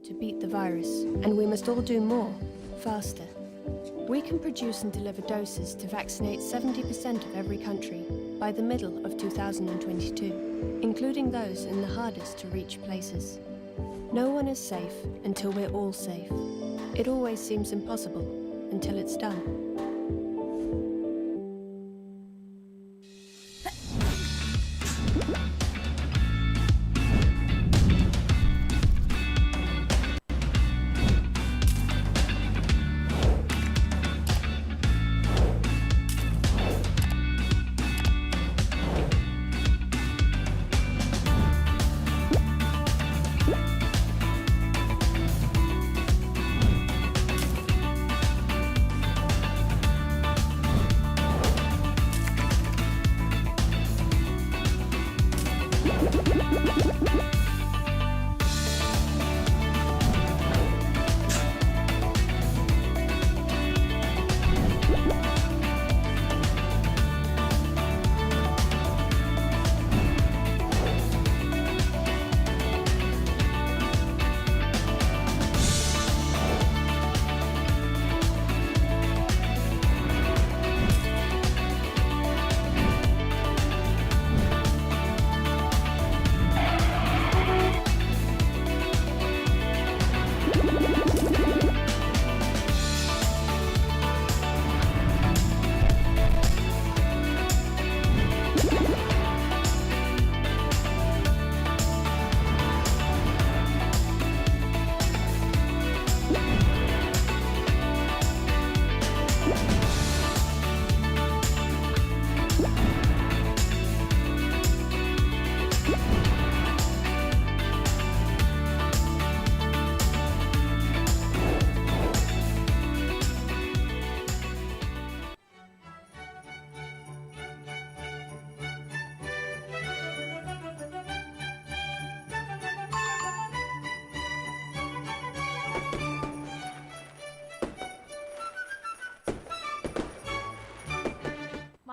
To beat the virus, and we must all do more, faster. We can produce and deliver doses to vaccinate 70% of every country by the middle of 2022, including those in the hardest to reach places. No one is safe until we're all safe. It always seems impossible until it's done.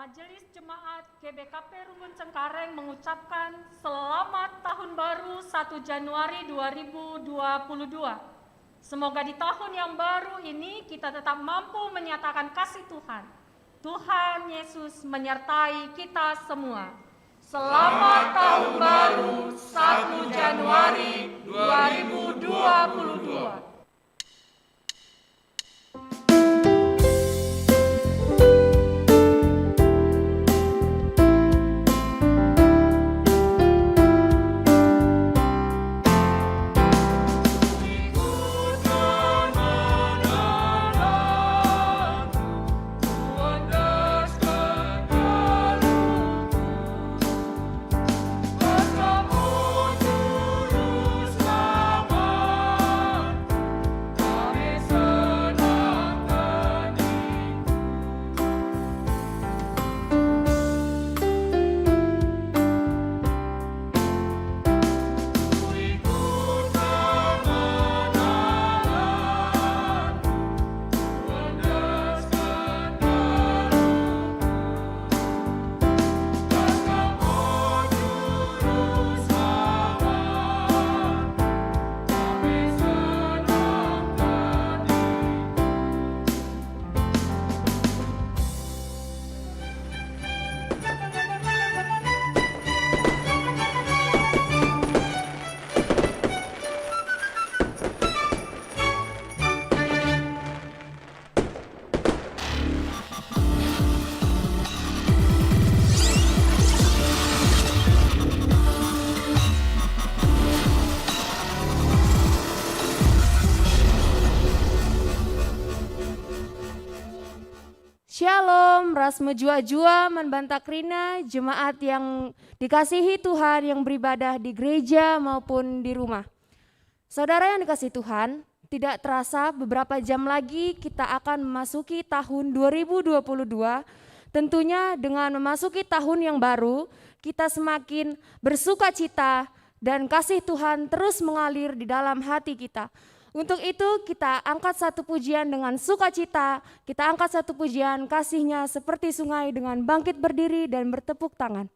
Majelis Jemaat GBKP Rumbun Cengkareng mengucapkan selamat tahun baru 1 Januari 2022. Semoga di tahun yang baru ini kita tetap mampu menyatakan kasih Tuhan. Tuhan Yesus menyertai kita semua. Selamat tahun baru 1 Januari 2022. Shalom, ras mejua-jua menbantakrina, jemaat yang dikasihi Tuhan yang beribadah di gereja maupun di rumah. Saudara yang dikasihi Tuhan, tidak terasa beberapa jam lagi kita akan memasuki tahun 2022. Tentunya dengan memasuki tahun yang baru, kita semakin bersuka cita dan kasih Tuhan terus mengalir di dalam hati kita. Untuk itu kita angkat satu pujian dengan sukacita, kita angkat satu pujian kasih-Nya seperti sungai dengan bangkit berdiri dan bertepuk tangan.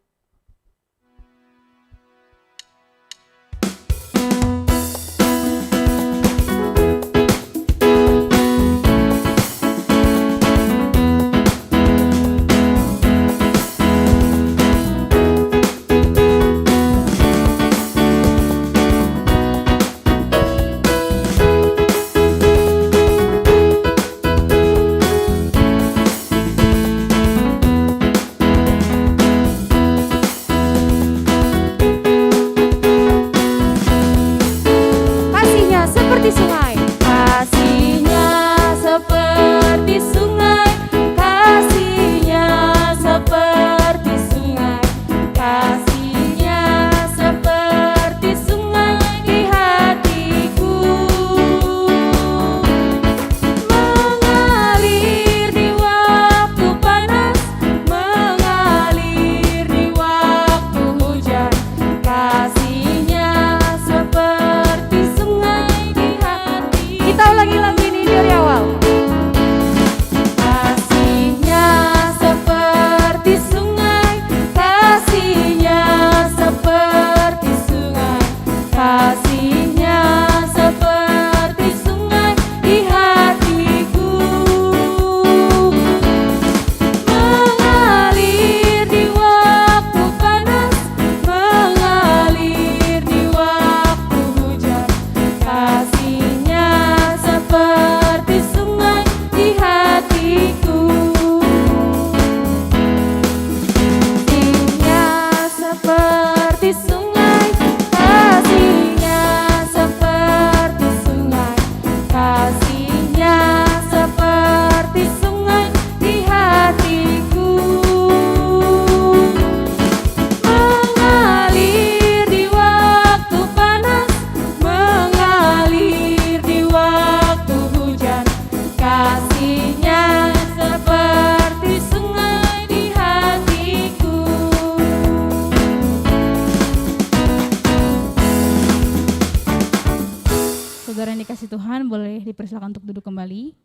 dipersilakan untuk duduk kembali.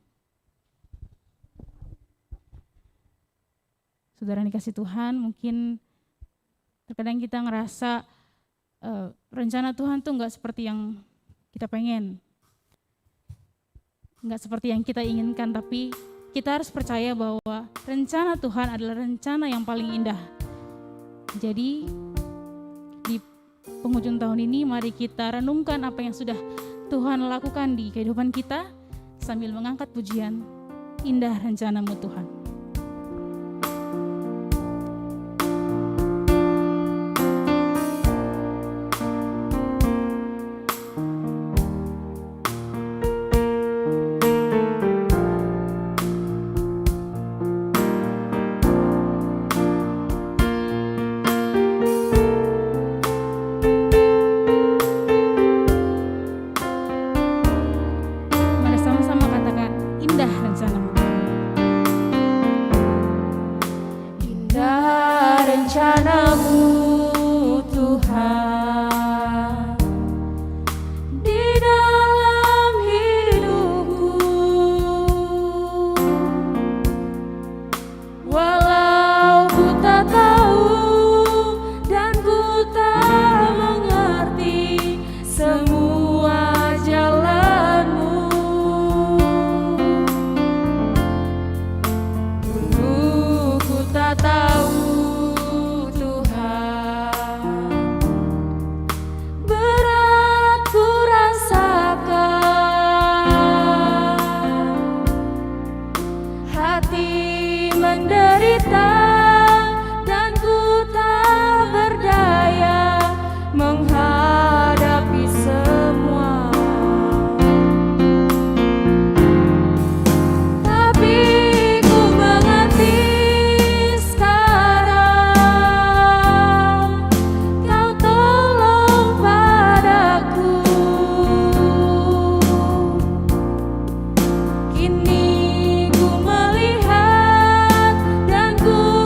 Saudara yang dikasih Tuhan, mungkin terkadang kita ngerasa rencana Tuhan tuh nggak seperti yang kita pengen, nggak seperti yang kita inginkan, tapi kita harus percaya bahwa rencana Tuhan adalah rencana yang paling indah. Jadi di penghujung tahun ini mari kita renungkan apa yang sudah Tuhan lakukan di kehidupan kita sambil mengangkat pujian, indah rencana-Mu Tuhan. Mari sama-sama katakan, indah rencana-Mu Tuhan. Indah rencana-Mu Tuhan di dalam hidupku, walau ku tak tahu dan ku tak mengerti semua jalan-Mu. Dulu ku tak tahu Tuhan, berat ku rasakan, hati menderita dan ku tak berdaya menghadapi semua. Tapi ku mengerti sekarang, Kau tolong padaku. Kini ku melihat dan ku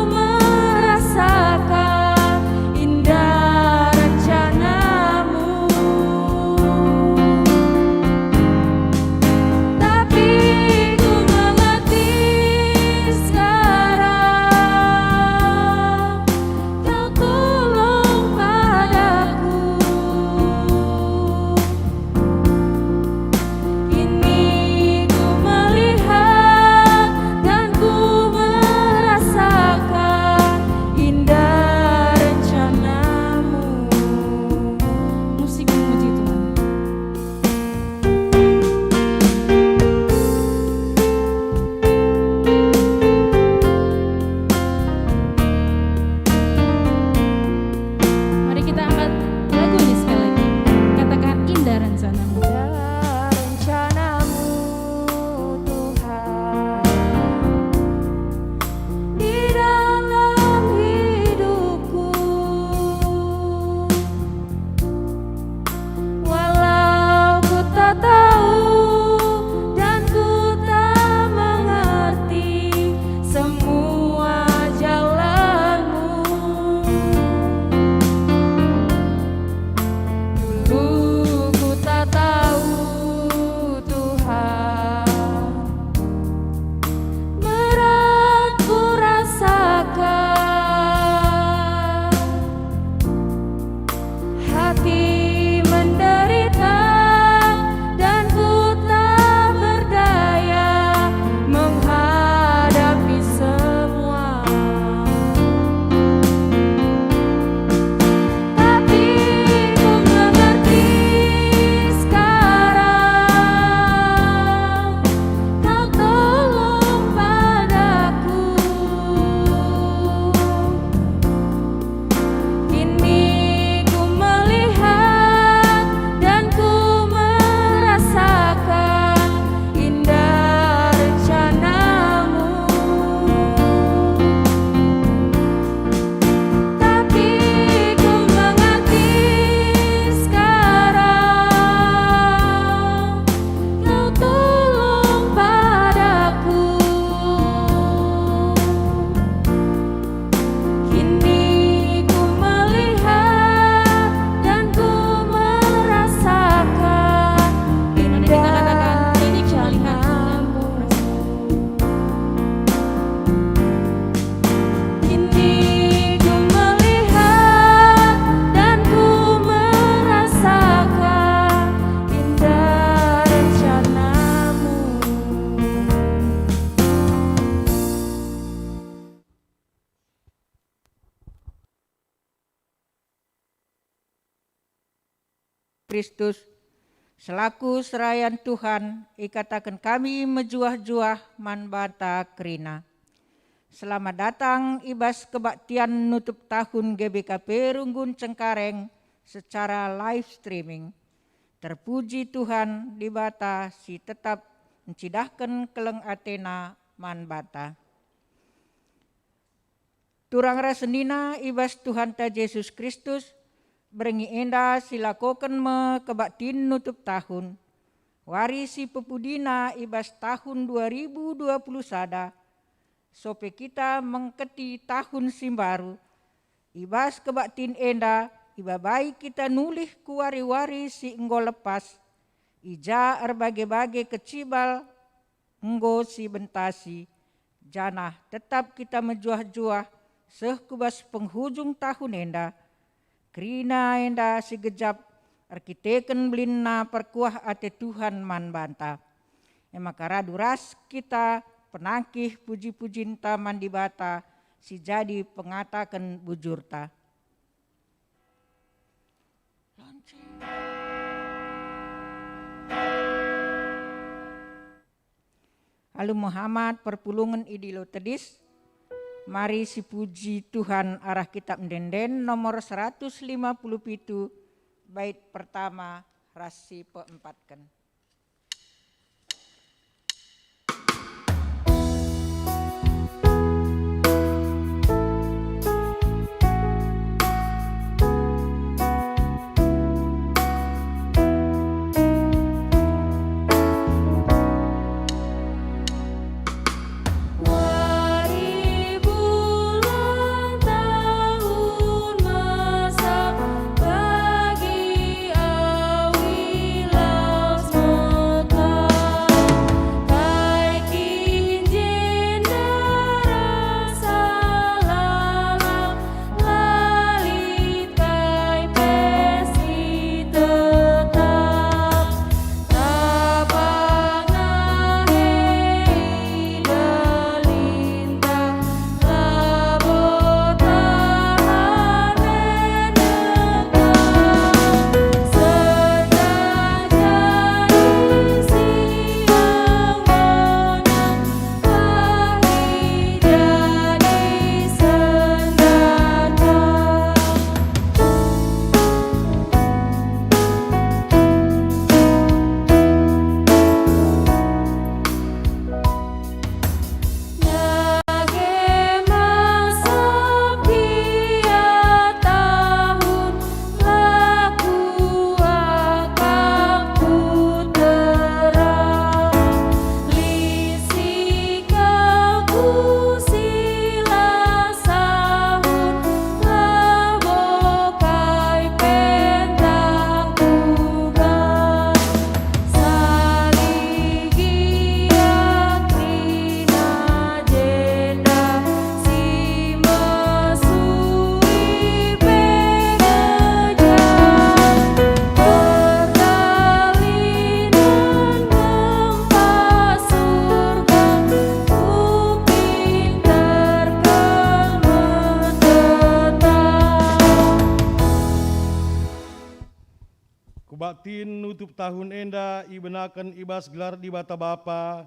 Kristus, selaku serayan Tuhan, ikatakan kami mejuah-juah manbata kerina. Selamat datang ibas kebaktian nutup tahun GBKP Runggun Cengkareng secara live streaming. Terpuji Tuhan di bata si tetap mencidahkan keleng Athena manbata. Turang rasenina ibas Tuhan ta Yesus Kristus berengi enda silakokan me kebaktin nutup tahun. Warisi pepudina ibas tahun 2020 sada. Sope kita mengketi tahun simbaru. Ibas kebaktin enda, iba baik kita nulih ku wari-wari si enggo lepas. Ija erbage-bage kecibal, enggo si bentasi. Janah tetap kita menjuah-juah seh kubas penghujung tahun enda. Krina enda si gejap, arkiteken belinna perkuah ate Tuhan man banta. Emakara duras kita penangkih puji-pujin taman di bata si jadi pengatakan bujurta. Lalu Muhammad perpulungan idilo tedis. Mari si puji Tuhan arah kitab Denden nomor 157 bait pertama rasi peempatkan. Baktin nutup tahun enda ibenakan ibas gelar di bata bapa,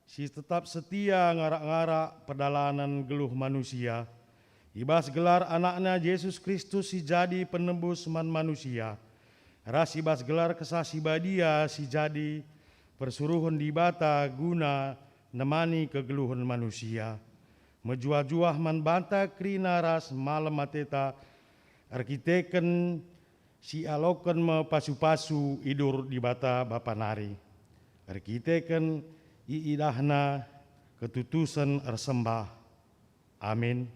si tetap setia ngarak-ngarak pedalanan geluh manusia. Ibas gelar anaknya Yesus Kristus si jadi penembus man manusia. Ras ibas gelar kesasi badia si jadi persuruhan di bata guna nemani kegeluhan manusia. Menjuah-juah man banta krina ras malam mateta arkiteken si alokan me pasu-pasu idur di bata bapa nari. Arkiteken iidahna ketutusan ersembah. Amin.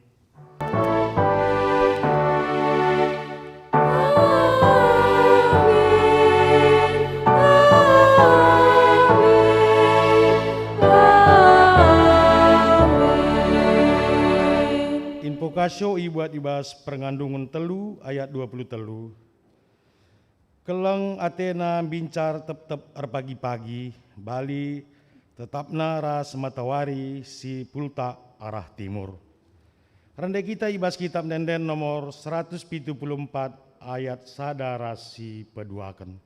Invokasio ibuat ibas perngandungan telu ayat 20 telu. Keleng Athena bincar tep-tep pagi-pagi, bali tetapna ras matawari si pulta arah timur. Rendai kita ibas kitab Denden nomor 174 ayat sadara si peduakan.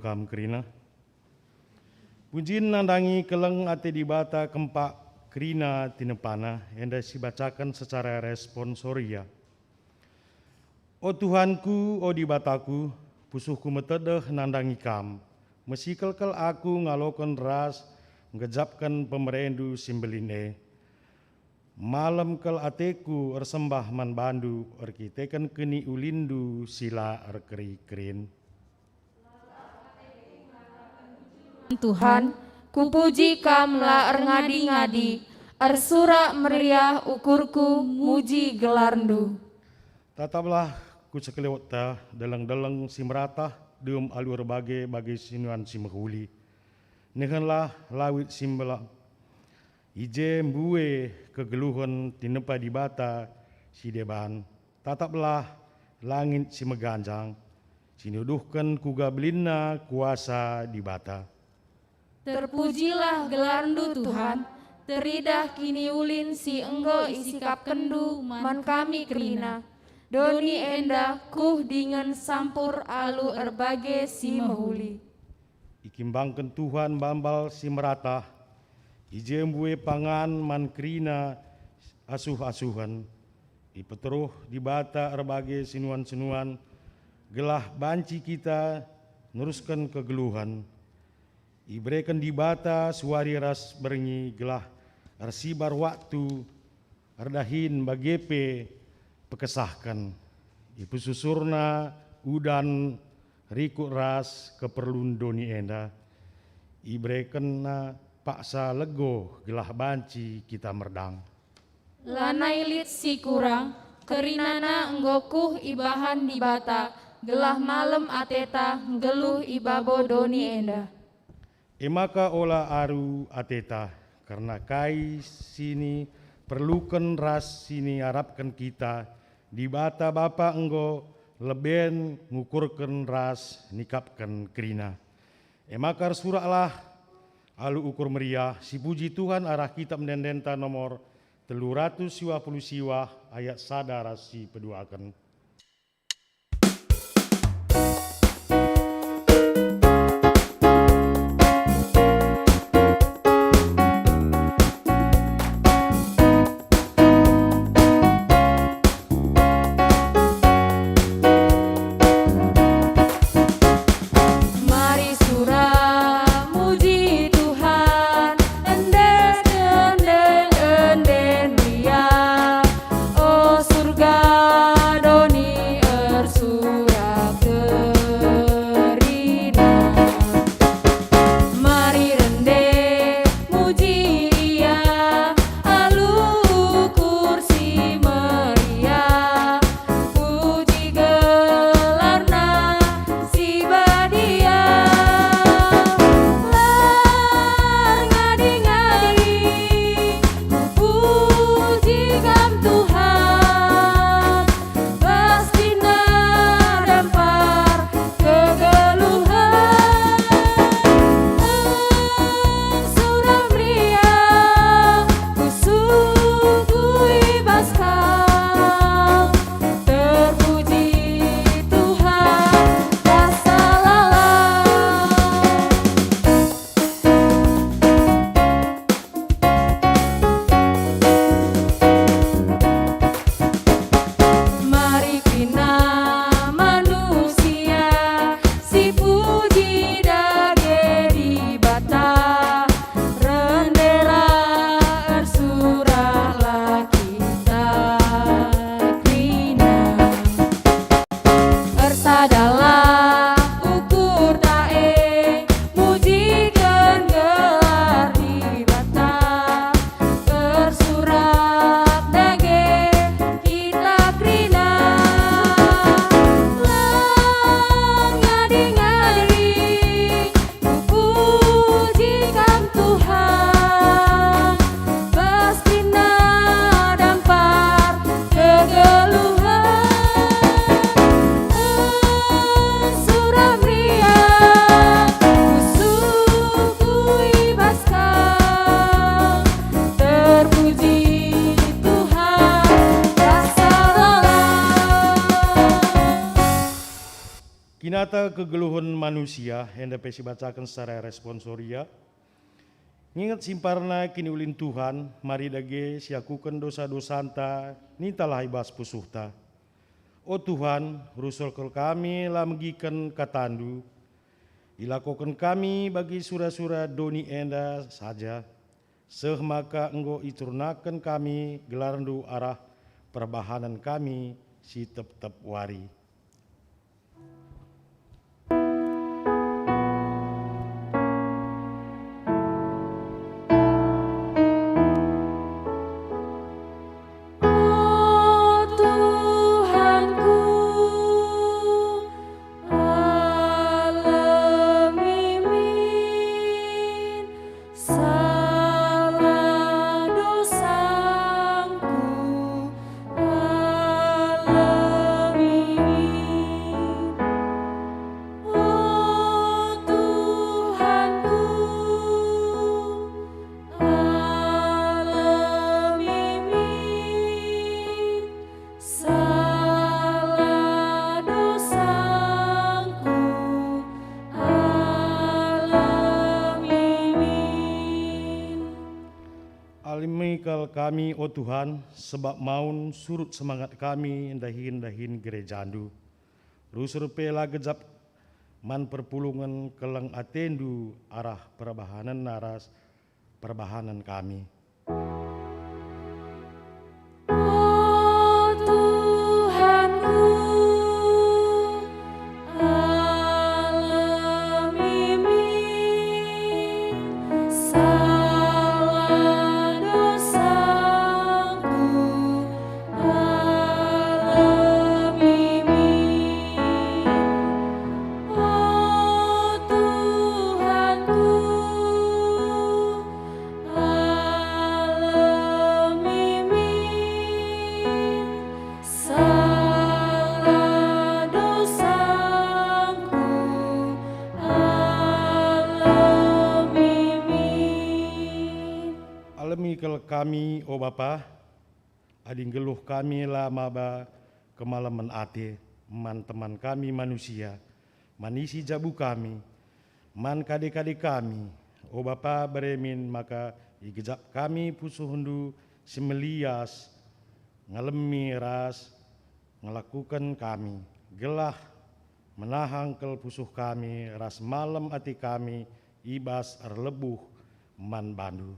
kam kerina. Pujian nandangi keleng ate dibata kempak kerina tinepana yang dibacakan secara responsoria. O Tuhanku, o dibataku, pusuhku metedeh nandangi kam. Mesikelkel aku ngalokan ras, ngejapkan pemerendu simbeline. Malam kel ateku ersembah man bandu, erkiteken keni ulindu sila erkeri kerin. Tuhan, kupuji kam la ngadi-ngadi, ersura meriah ukurku muji gelarndu. Tataplah ku sekelewat ta deleng-deleng simratah dium alur bage sinuan simahuli. Nehenlah lawit simbela. Ije mbue kegeluhan tinepa di bata si deban. Tataplah langit si meganjang. Sinuduhkan kuga belina kuasa di bata. Terpujilah gelarndu Tuhan, teridah kini ulin si enggo isikap kendu man kami kerina. Doni enda kuh dengan sampur alu erbage si mahuli. Ikimbangkan Tuhan bambal si meratah. Ije mbue pangan man kerina asuh-asuhan. Ipeteruh di bata erbage sinuan-sinuan. Gelah banci kita neruskan kegeluhan. Ibrekan di bata suari ras berengi gelah arsibar waktu ardahin bagepe pekesahkan. Ipu susurna udan rikut ras keperlun doni enda. Ibrekan na paksa lego gelah banci kita merdang. Lanai lit si kurang, kerinana enggokuh ibahan di bata, gelah malam ateta geluh ibabo doni enda. Emaka ola aru ateta, karena kai sini perlukan ras sini harapkan kita, di bata bapa enggo leben ngukurkan ras nikapkan kerina. Emakar suraklah alu ukur meriah, si puji Tuhan arah kitab mendendenta nomor 320 siwah ayat sadar si peduakan. Doni Kinata kegeluhun manusia yang dapat dibacakan secara responsoria. Ngingat simparna kini ulin Tuhan, mari dage siakukan dosa-dosanta, nintalah ibas pusuhta. O Tuhan, rusul kami lah megikan katandu, ilakokan kami bagi sura-sura doni enda saja, seh maka enggo iturnakan kami gelarndu arah perbahanan kami si tep-tep wari. Alimikal kami, o Tuhan, sebab maun surut semangat kami dahin-dahin gerejandu. Rusur pela gejap man perpulungan keleng atendu arah perbahanan naras perbahanan kami. Alimikal kami, o Bapa, ading geluh kami lah maba kemalaman ate, man teman kami manusia, manisi jabu kami, man kade-kade kami, o Bapa beremin maka igejap kami pusuhundu semelias, ngalemi ras, ngelakukan kami, gelah menahang kel pusuh kami, ras malam ati kami, ibas arlebuh man bandu.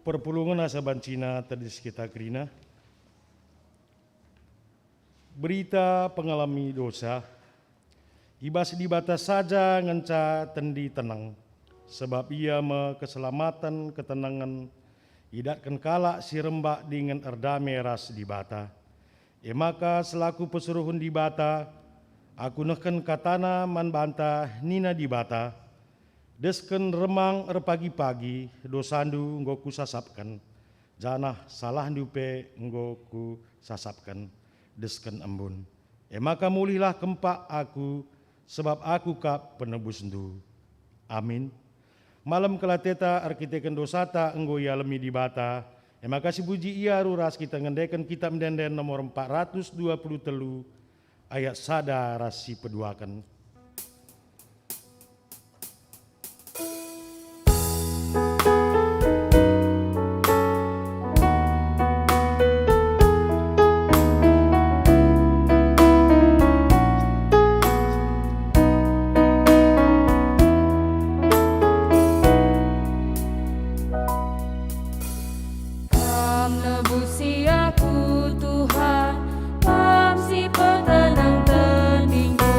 Perpulungan asa bancina tadi sekitar kerina. Berita pengalami dosa, ibas di batas saja ngenca tendi tenang, sebab ia me keselamatan ketenangan, idatkan kalak si rembak dengan erdame ras di bata. Maka selaku pesuruhun di bata, aku neken katana man banta nina di bata, desken remang pagi-pagi dosandu nggo ku sasapkan, janah salah dupe nggo ku sasapkan, desken embun. Maka mulihlah kempak aku, sebab aku kap penebus ndu. Amin. Malam kelateta arkiteken dosata enggo ia lemi di bata. Maka si puji ia ruras kita ngendekan kitab mendenden nomor 423 ayat sada rasi peduakan. Tuhan, pam si petenang teningku,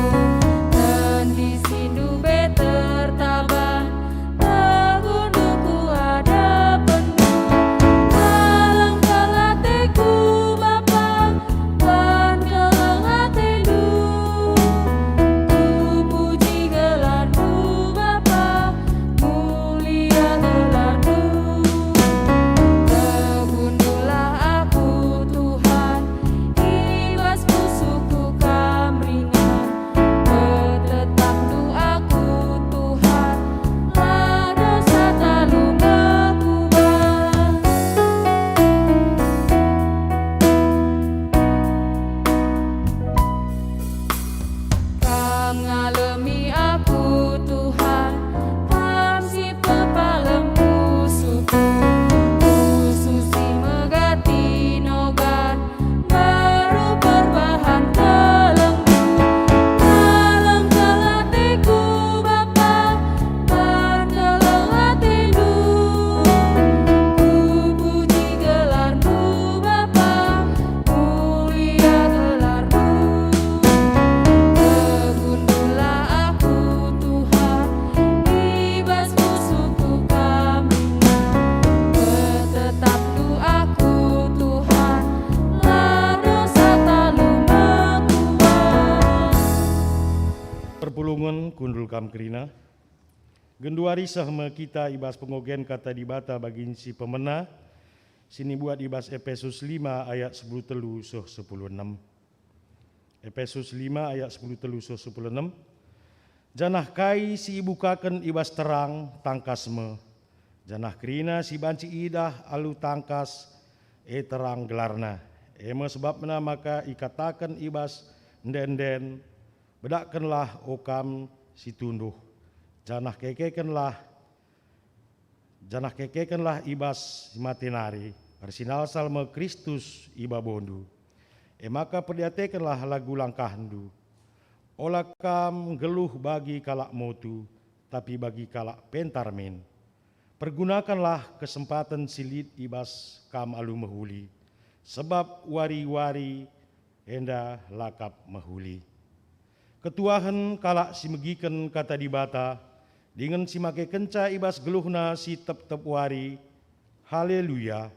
perpulungan kundul kam kerina. Genduari sahma kita ibas pengogen kata dibata bagi si pemena. Sini buat ibas Efesus 5 ayat 10 telu soh 10 6. Efesus 5 ayat 10 telu soh 10 6. Janah kai si ibukaken ibas terang tangkasme. Janah kerina si banci idah alu tangkas terang gelarna. Ema sebab mena maka ikatakan ibas nden bedakkanlah okam si tunduh. Janah kekekenlah ibas matinari. Arsinal salme Kristus iba bondu. Maka perdiatekanlah lagu langkahdu. Olah kam geluh bagi kalak motu, tapi bagi kalak pentarmin. Pergunakanlah kesempatan silit ibas kam alu mehuli. Sebab wari-wari enda lakap mehuli. Ketuahan kalak si megiken kata dibata, dengan si make kenca ibas geluhna si tep-tep wari. Haleluya.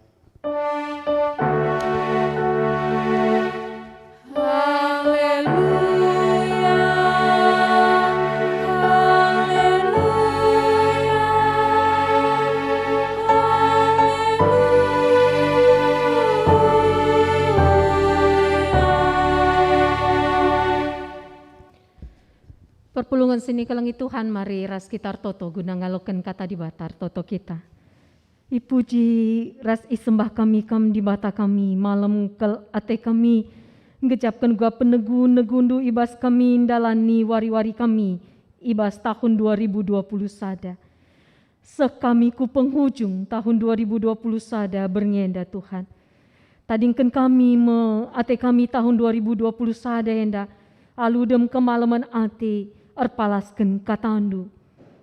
Perpulungan sini kelangi Tuhan, mari ras kitar toto guna ngaloken kata di batar toto kita. Ipuji ras isembah kami kam di bata kami, malam kel ate kami, ngejapkan gua penegu negundu ibas kami ndalani wari-wari kami, ibas tahun 2020 sada. Sekami ku penghujung tahun 2020 sada berngenda Tuhan. Tadingkan kami ate kami tahun 2020 sada enda, aludem kemalaman ate, erpalasken katandu.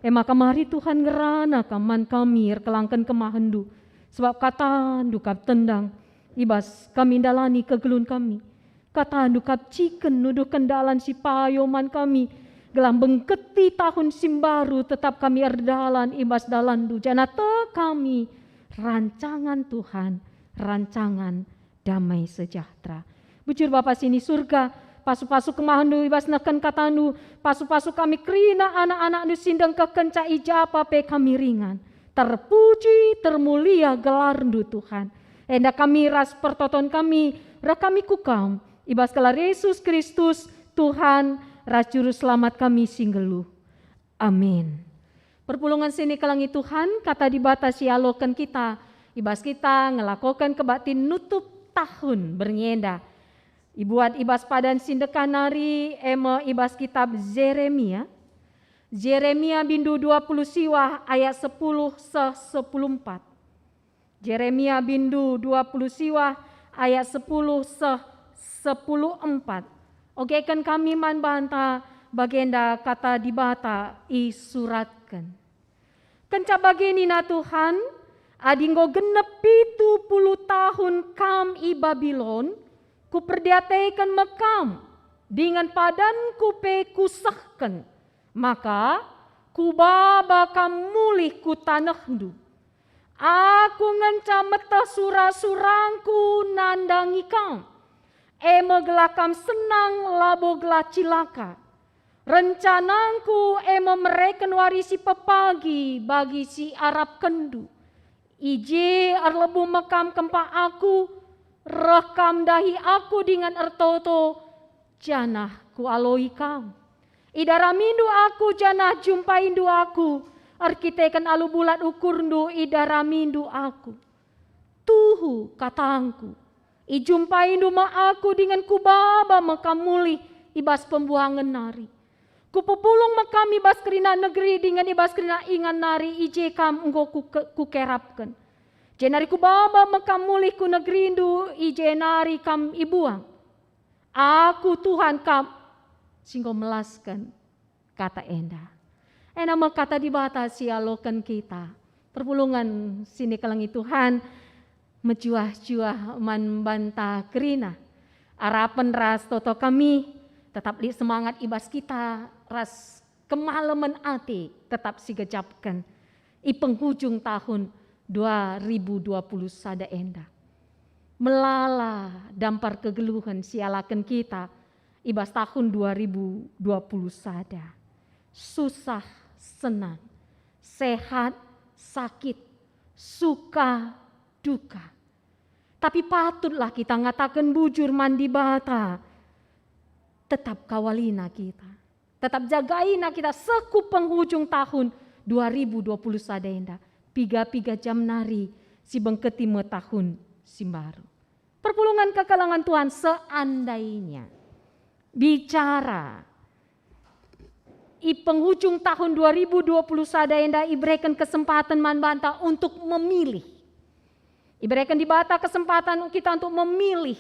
Maka mari Tuhan ngerana kaman kami erkelangken kemahandu. Sebab katandu kap tendang, ibas kami dalani kegelun kami. Katandu kap ciken nuduh kendalan si payoman kami. Gelam bengketi tahun simbaru tetap kami erdalan ibas dalandu. Janata kami rancangan Tuhan, rancangan damai sejahtera. Bujur Bapa sini surga, pasu-pasu kemahandu ibas neken katandu, pasu-pasu kami kerina anak-anak nu sindang kekenca ijapa pe kami ringan. Terpuji, termulia gelarndu Tuhan. Enda kami ras pertoton kami, kami kukam, ibas gelar Yesus Kristus Tuhan, ras juru selamat kami singgelu. Amin. Perpulungan sini kelangi Tuhan, kata dibatasi alokan kita, ibas kita ngelakukan kebatin nutup tahun bernyenda. Ibuat ibas padan sindekanari ema ibas kitab Yeremia. Yeremia bindu 20 siwah ayat 10 se 14. Yeremia bindu 20 siwah ayat 10 se 14. Oke kan kami man banta bagenda kata dibata isuratkan. Kenca bagini na Tuhan, adinggo genep 70 tahun kam i Babylon, ku perdiataikan mekam dengan padan ku pe kusahkan, maka ku baba kam mulih ku tanahdu. Aku ngenca meta surang-surangku nandangi kam, ema gelakam senang labo gelak cilaka. Rencanangku ema mereken warisi pepagi bagi si Arab kendu. Ije arlebu mekam kempa aku, rekam dahi aku dengan ertoto, janah ku aloi kam. Idara mindu aku janah jumpaindu aku, arkitekan alu bulat ukurndu idara mindu aku. Tuhu katangku, ijumpaindu ma aku dengan kubaba mekam mulih ibas pembuangan nari. Kupupulung mekam ibas kerina negeri dengan ibas kerina ingan nari ije kam enggo ku kerapkan. Jenari ku baba mekam mulih ku negerindu ijenari kam ibuang. Aku Tuhan kam singgo melaskan kata enda. Ena kata dibatasi alokan kita. Perpulungan sini kelangi Tuhan mejuah-juah man banta kerina. Harapan ras toto kami tetap di semangat ibas kita ras kemalaman ati tetap sigejapkan. I penghujung tahun 2020 sada enda. Melala dampar kegeluhan sialakan kita ibas tahun 2020 sada. susah, senang, sehat, sakit, suka, duka. Tapi patutlah kita ngatakan bujur mandi bata, tetap kawalina kita, tetap jagaina kita seku penghujung tahun 2020 sadenda, piga-piga jam nari si bengketi me tahun simbaru. Perpulungan kekalangan Tuhan, seandainya bicara i penghujung tahun 2020 sadenda iberikan kesempatan manbanta untuk memilih. Iberikan di bata kesempatan kita untuk memilih,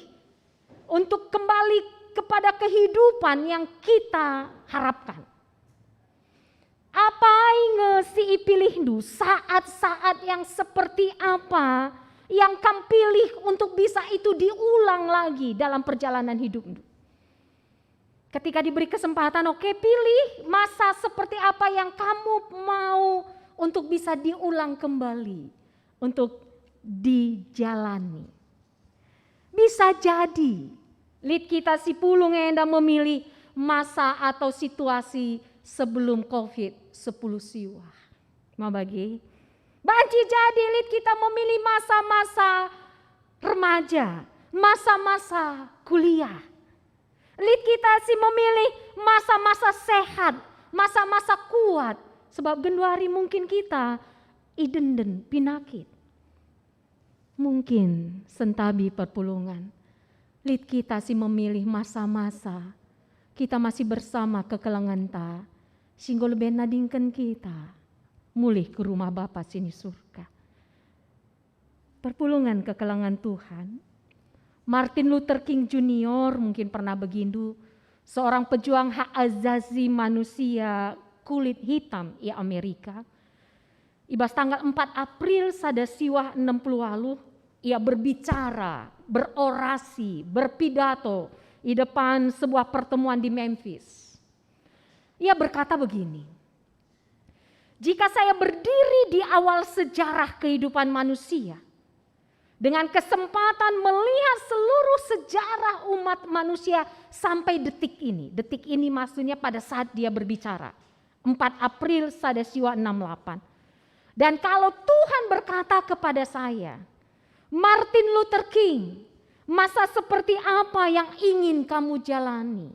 untuk kembali kepada kehidupan yang kita harapkan. Apa yang si pilih du, saat-saat yang seperti apa yang kamu pilih untuk bisa itu diulang lagi dalam perjalanan hidupmu. Ketika diberi kesempatan, oke, pilih masa seperti apa yang kamu mau untuk bisa diulang kembali, untuk dijalani. Bisa jadi lid kita si pulung enda memilih masa atau situasi sebelum COVID-10 siwa. Mau bagi? Banci jadi lid kita memilih masa-masa remaja, masa-masa kuliah. Lid kita si memilih masa-masa sehat, masa-masa kuat. Sebab genduari mungkin kita idenden pinakit. Mungkin sentabi perpulungan. Lid kita si memilih masa-masa kita masih bersama kekelangan ta, singgol ben nadingken kita mulih ke rumah Bapa sini surga. Perpulungan kekelangan Tuhan, Martin Luther King Jr. mungkin pernah begindu, seorang pejuang hak azazi manusia kulit hitam di Amerika. Ibas tanggal 4 April sada siwah 60 lalu, ia berbicara, berorasi, berpidato di depan sebuah pertemuan di Memphis. Ia berkata begini, jika saya berdiri di awal sejarah kehidupan manusia, dengan kesempatan melihat seluruh sejarah umat manusia sampai detik ini maksudnya pada saat dia berbicara, 4 April sada siwa 68. Dan kalau Tuhan berkata kepada saya, Martin Luther King, masa seperti apa yang ingin kamu jalani?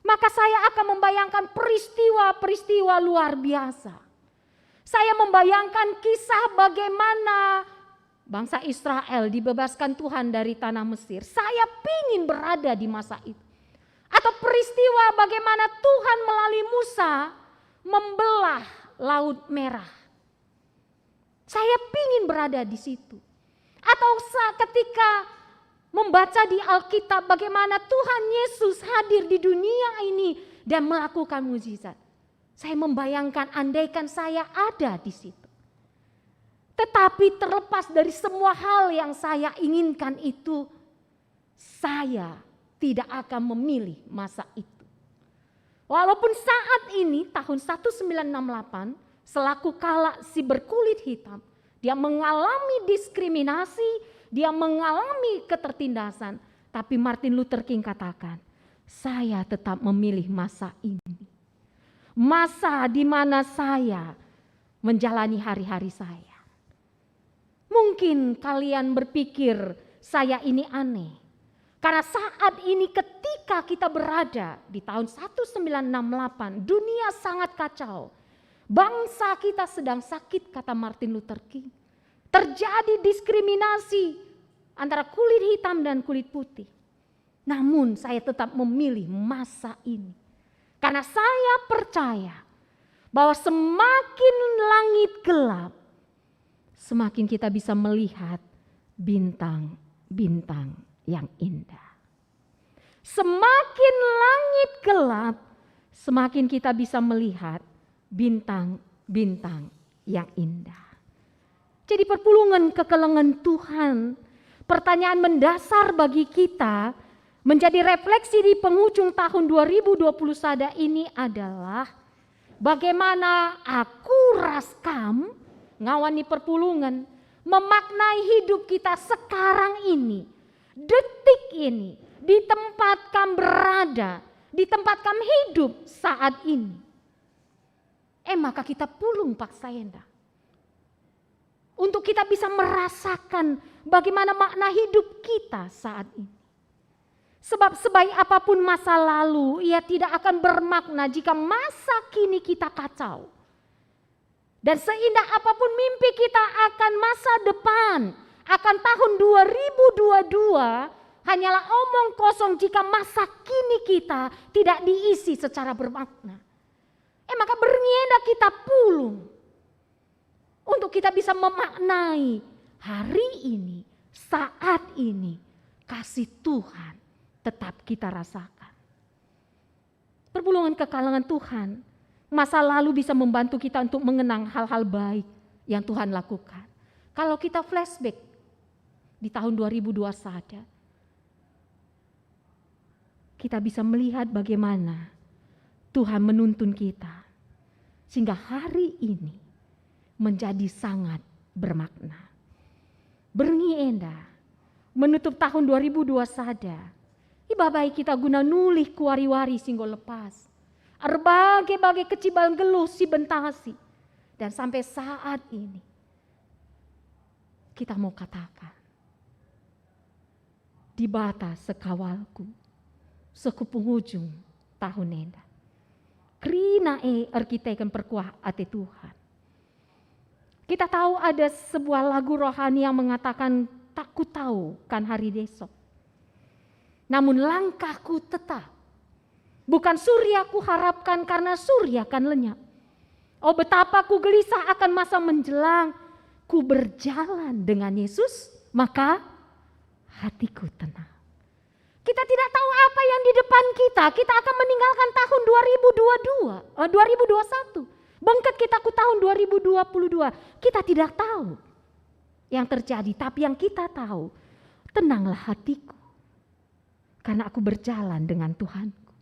Maka saya akan membayangkan peristiwa-peristiwa luar biasa. Saya membayangkan kisah bagaimana bangsa Israel dibebaskan Tuhan dari tanah Mesir. Saya ingin berada di masa itu. Atau peristiwa bagaimana Tuhan melalui Musa membelah Laut Merah. Saya ingin berada di situ. Atau ketika membaca di Alkitab bagaimana Tuhan Yesus hadir di dunia ini dan melakukan mukjizat. Saya membayangkan andaikan saya ada di situ. Tetapi terlepas dari semua hal yang saya inginkan itu, saya tidak akan memilih masa itu. Walaupun saat ini tahun 1968 selaku kala si berkulit hitam, dia mengalami diskriminasi, dia mengalami ketertindasan. Tapi Martin Luther King katakan, saya tetap memilih masa ini. Masa di mana saya menjalani hari-hari saya. Mungkin kalian berpikir saya ini aneh. Karena saat ini ketika kita berada di tahun 1968, dunia sangat kacau. Bangsa kita sedang sakit, kata Martin Luther King. Terjadi diskriminasi antara kulit hitam dan kulit putih. Namun saya tetap memilih masa ini. Karena saya percaya bahwa semakin langit gelap, semakin kita bisa melihat bintang-bintang yang indah. Semakin langit gelap, semakin kita bisa melihat bintang-bintang yang indah. Jadi perpulungan kekelangan Tuhan, pertanyaan mendasar bagi kita menjadi refleksi di penghujung tahun 2020 sada ini adalah bagaimana aku raskam ngawani perpulungan memaknai hidup kita sekarang ini, detik ini, di tempat kamu berada, di tempat kamu hidup saat ini. Maka kita pulung paksa enda. Untuk kita bisa merasakan bagaimana makna hidup kita saat ini. Sebab sebaik apapun masa lalu, ia tidak akan bermakna jika masa kini kita kacau. Dan seindah apapun mimpi kita akan masa depan, akan tahun 2022, hanyalah omong kosong jika masa kini kita tidak diisi secara bermakna. Maka berniaga kita pulung untuk kita bisa memaknai hari ini, saat ini, kasih Tuhan tetap kita rasakan. Perpulungan kekalangan Tuhan, masa lalu bisa membantu kita untuk mengenang hal-hal baik yang Tuhan lakukan. Kalau kita flashback di tahun 2021 saja, kita bisa melihat bagaimana Tuhan menuntun kita sehingga hari ini menjadi sangat bermakna. Bernienda menutup tahun 2002 saja. Ibabai kita guna nulih kuari-wari singgo lepas. Berbagai-bagai keciban geluh si bentasi. Dan sampai saat ini kita mau katakan, di bata sekawalku, seku penghujung tahun enda. Krina arkiteken perkuah ate Tuhan. Kita tahu ada sebuah lagu rohani yang mengatakan, tak ku tahu kan hari besok. Namun langkahku tetap. Bukan surya ku harapkan karena surya kan lenyap. Oh betapa ku gelisah akan masa menjelang. Ku berjalan dengan Yesus, maka hatiku tenang. Kita tidak tahu apa yang di depan kita. Kita akan meninggalkan tahun 2021. Bengket kita ke tahun 2022. Kita tidak tahu yang terjadi. Tapi yang kita tahu, tenanglah hatiku. Karena aku berjalan dengan Tuhanku.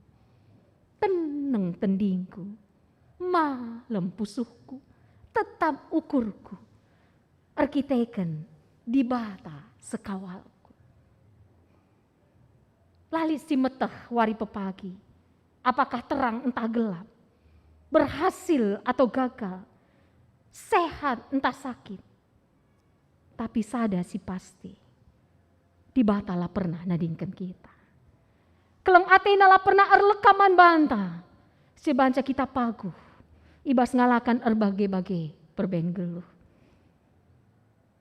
Tenang tendingku. Malam pusuhku. Tetap ukurku. Arkiteken di bata sekawal. Lalit si meteh wari pepagi, apakah terang entah gelap, berhasil atau gagal, sehat entah sakit. Tapi sada si pasti, di batalah pernah nadingkan kita. Keleng atena lah pernah erlekaman banta, si banca kita paguh, ibas ngalakan erbagai-bagai perbenggeluh.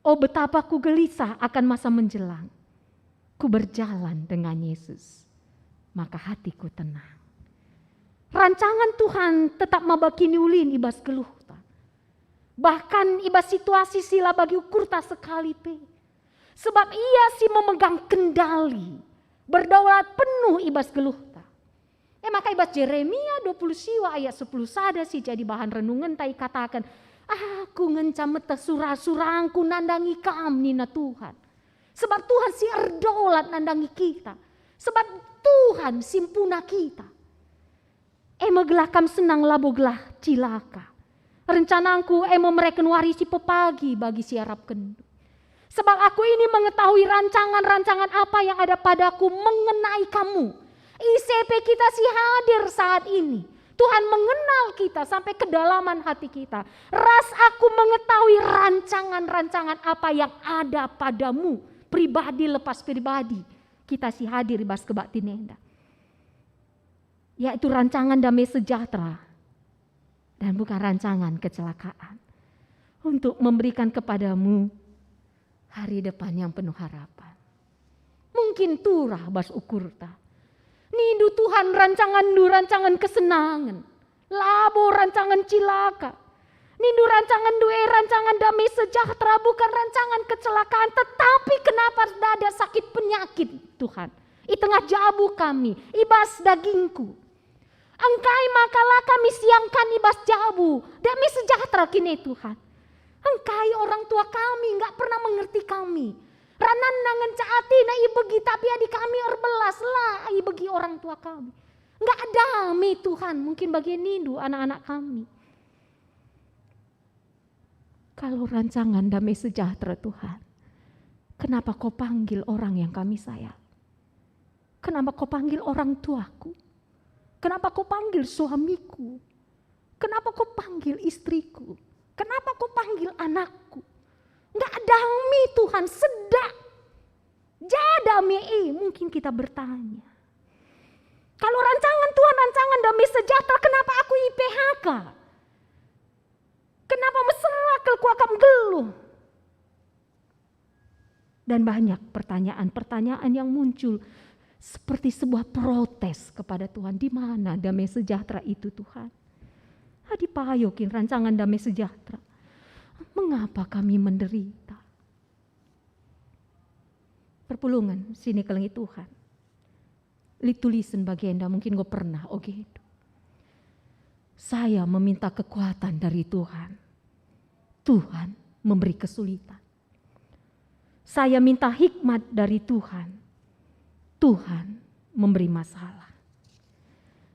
Oh betapa ku gelisah akan masa menjelang. Ku berjalan dengan Yesus, maka hatiku tenang. Rancangan Tuhan tetap mabakini ulin ibas geluh. Bahkan ibas situasi sila bagi ukur tak sekali pe. Sebab ia si memegang kendali, berdaulat penuh ibas geluh. Maka ibas Yeremia 20 siwa ayat 10 sada si jadi bahan renungan tai katakan, aku ngencam meteh surah-surangku nandangi kam nina Tuhan. Sebab Tuhan si erdaulat nandangi kita. Sebab Tuhan simpuna kita. Megelakam senang labogelah cilaka. Rencanangku mereken warisi pepagi bagi si Arab kendu. Sebab aku ini mengetahui rancangan-rancangan apa yang ada padaku mengenai kamu. ICP kita si hadir saat ini. Tuhan mengenal kita sampai kedalaman hati kita. Ras aku mengetahui rancangan-rancangan apa yang ada padamu. Pribadi lepas pribadi, kita si hadir bas kebakti nenda. Yaitu rancangan damai sejahtera dan bukan rancangan kecelakaan. Untuk memberikan kepadamu hari depan yang penuh harapan. Mungkin turah bas ukurta. Nindu Tuhan rancangan kesenangan. Labo rancangan cilaka. Nindu rancangan rancangan damai sejahtera bukan rancangan kecelakaan. Tetapi kenapa ada sakit penyakit Tuhan. I tengah jabu kami, ibas dagingku. Engkai makalah kami siangkan ibas jabu. Damai sejahtera kini Tuhan. Engkai orang tua kami gak pernah mengerti kami. Ranan nangan caati na ibegi tapi adik kami erbelas lah ibegi orang tua kami. Gak damai Tuhan mungkin bagi nindu anak-anak kami. Kalau rancangan damai sejahtera Tuhan, kenapa kau panggil orang yang kami sayang? Kenapa kau panggil orang tuaku? Kenapa kau panggil suamiku? Kenapa kau panggil istriku? Kenapa kau panggil anakku? Enggak dami Tuhan, sedak. Jadami, mungkin kita bertanya. Kalau rancangan Tuhan, rancangan damai sejahtera, kenapa aku IPHK? Kenapa mesra ku akan geluh? Dan banyak pertanyaan-pertanyaan yang muncul seperti sebuah protes kepada Tuhan. Di mana damai sejahtera itu Tuhan? Dipayokin rancangan damai sejahtera. Mengapa kami menderita? Perpulungan sini kelengi Tuhan. Litulisan bagi Anda mungkin gue pernah gitu. Saya meminta kekuatan dari Tuhan. Tuhan memberi kesulitan. Saya minta hikmat dari Tuhan. Tuhan memberi masalah.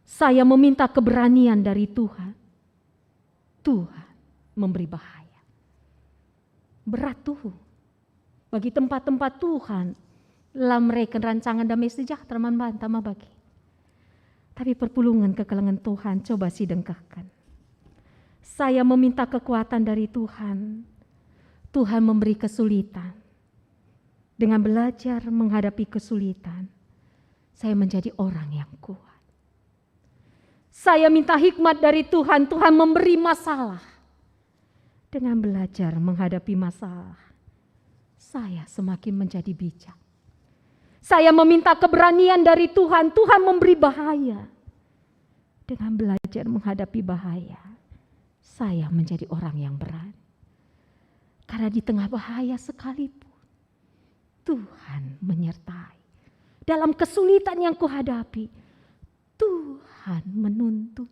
Saya meminta keberanian dari Tuhan. Tuhan memberi bahaya. Berat tuh. Bagi tempat-tempat Tuhan. Dalam mereka rancangan damai sejahtera membantah bagi. Tapi perpulungan kekelengan Tuhan coba sidengkahkan. Saya meminta kekuatan dari Tuhan. Tuhan memberi kesulitan. Dengan belajar menghadapi kesulitan, saya menjadi orang yang kuat. Saya minta hikmat dari Tuhan, Tuhan memberi masalah. Dengan belajar menghadapi masalah, saya semakin menjadi bijak. Saya meminta keberanian dari Tuhan, Tuhan memberi bahaya. Dengan belajar menghadapi bahaya, saya menjadi orang yang berani. Karena di tengah bahaya sekalipun, Tuhan menyertai. Dalam kesulitan yang kuhadapi, Tuhan menuntun.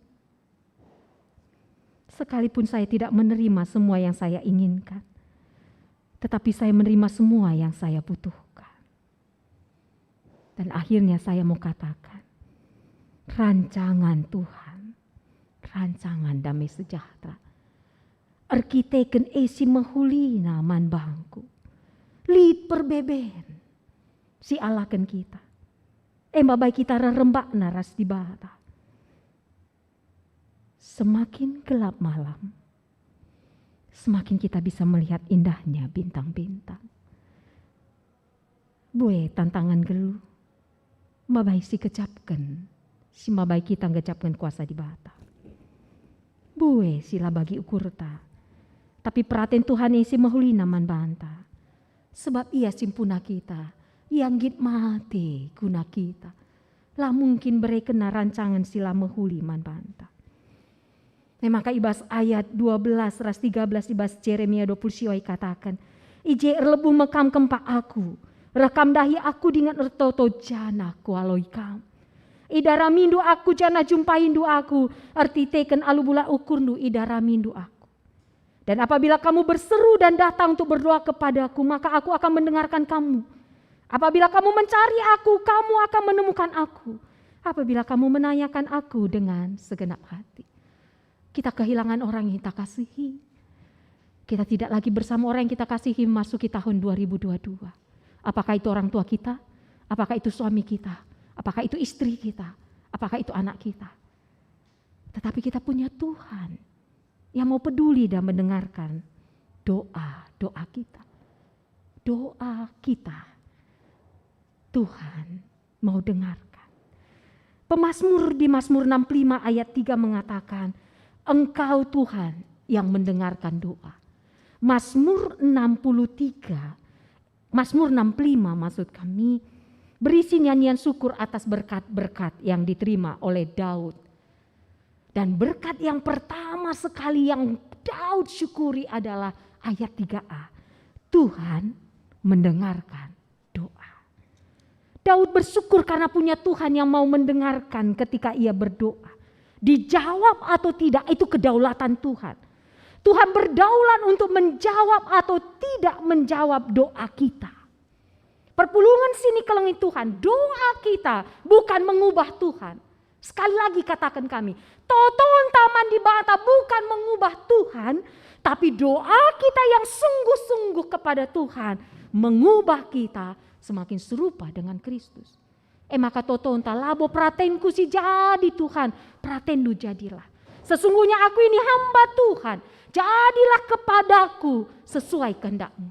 Sekalipun saya tidak menerima semua yang saya inginkan, tetapi saya menerima semua yang saya butuhkan. Dan akhirnya saya mau katakan, rancangan Tuhan, rancangan damai sejahtera, arkiteken esi mahulina man bangku, lid perbeben, si alakan kita. Baik kita rembak naras di bata. Semakin gelap malam, semakin kita bisa melihat indahnya bintang-bintang. Bue tantangan geluh, mabai si kecapkan, si mabai kita ngecapkan kuasa di bata. Bue sila bagi ukurta, tapi perhatian Tuhan isi mahulina man banta. Sebab ia simpuna kita, yang git mati guna kita. Lah mungkin berekena rancangan sila mahuli man banta. Maka ibas ayat 12 ras 13 ibas Jeremia 20 sioi katakan, ije erlebu mekam kempak aku, rekam dahi aku dengan ertoto jana kualoi kam. Idara mindu aku jana jumpai indu aku, arti teken alubula ukurnu idara mindu aku. Dan apabila kamu berseru dan datang untuk berdoa kepadaku, maka aku akan mendengarkan kamu. Apabila kamu mencari aku, kamu akan menemukan aku. Apabila kamu menanyakan aku dengan segenap hati. Kita kehilangan orang yang kita kasihi. Kita tidak lagi bersama orang yang kita kasihi memasuki tahun 2022. Apakah itu orang tua kita? Apakah itu suami kita? Apakah itu istri kita? Apakah itu anak kita? Tetapi kita punya Tuhan yang mau peduli dan mendengarkan doa-doa kita. Doa kita Tuhan mau dengarkan. Pemazmur di Mazmur 65 ayat 3 mengatakan, Engkau Tuhan yang mendengarkan doa. Mazmur 63, Mazmur 65 maksud kami, berisi nyanyian syukur atas berkat-berkat yang diterima oleh Daud. Dan berkat yang pertama sekali yang Daud syukuri adalah ayat 3a. Tuhan mendengarkan doa. Daud bersyukur karena punya Tuhan yang mau mendengarkan ketika ia berdoa. Dijawab atau tidak itu kedaulatan Tuhan. Tuhan berdaulat untuk menjawab atau tidak menjawab doa kita. Perpulungan sini kelengi Tuhan, doa kita bukan mengubah Tuhan. Sekali lagi katakan kami, toton taman di bata bukan mengubah Tuhan, tapi doa kita yang sungguh-sungguh kepada Tuhan mengubah kita semakin serupa dengan Kristus. Maka toton talabo pratenku si jadi Tuhan, pratendu jadilah. Sesungguhnya aku ini hamba Tuhan. Jadilah kepadaku sesuai kehendak-Mu.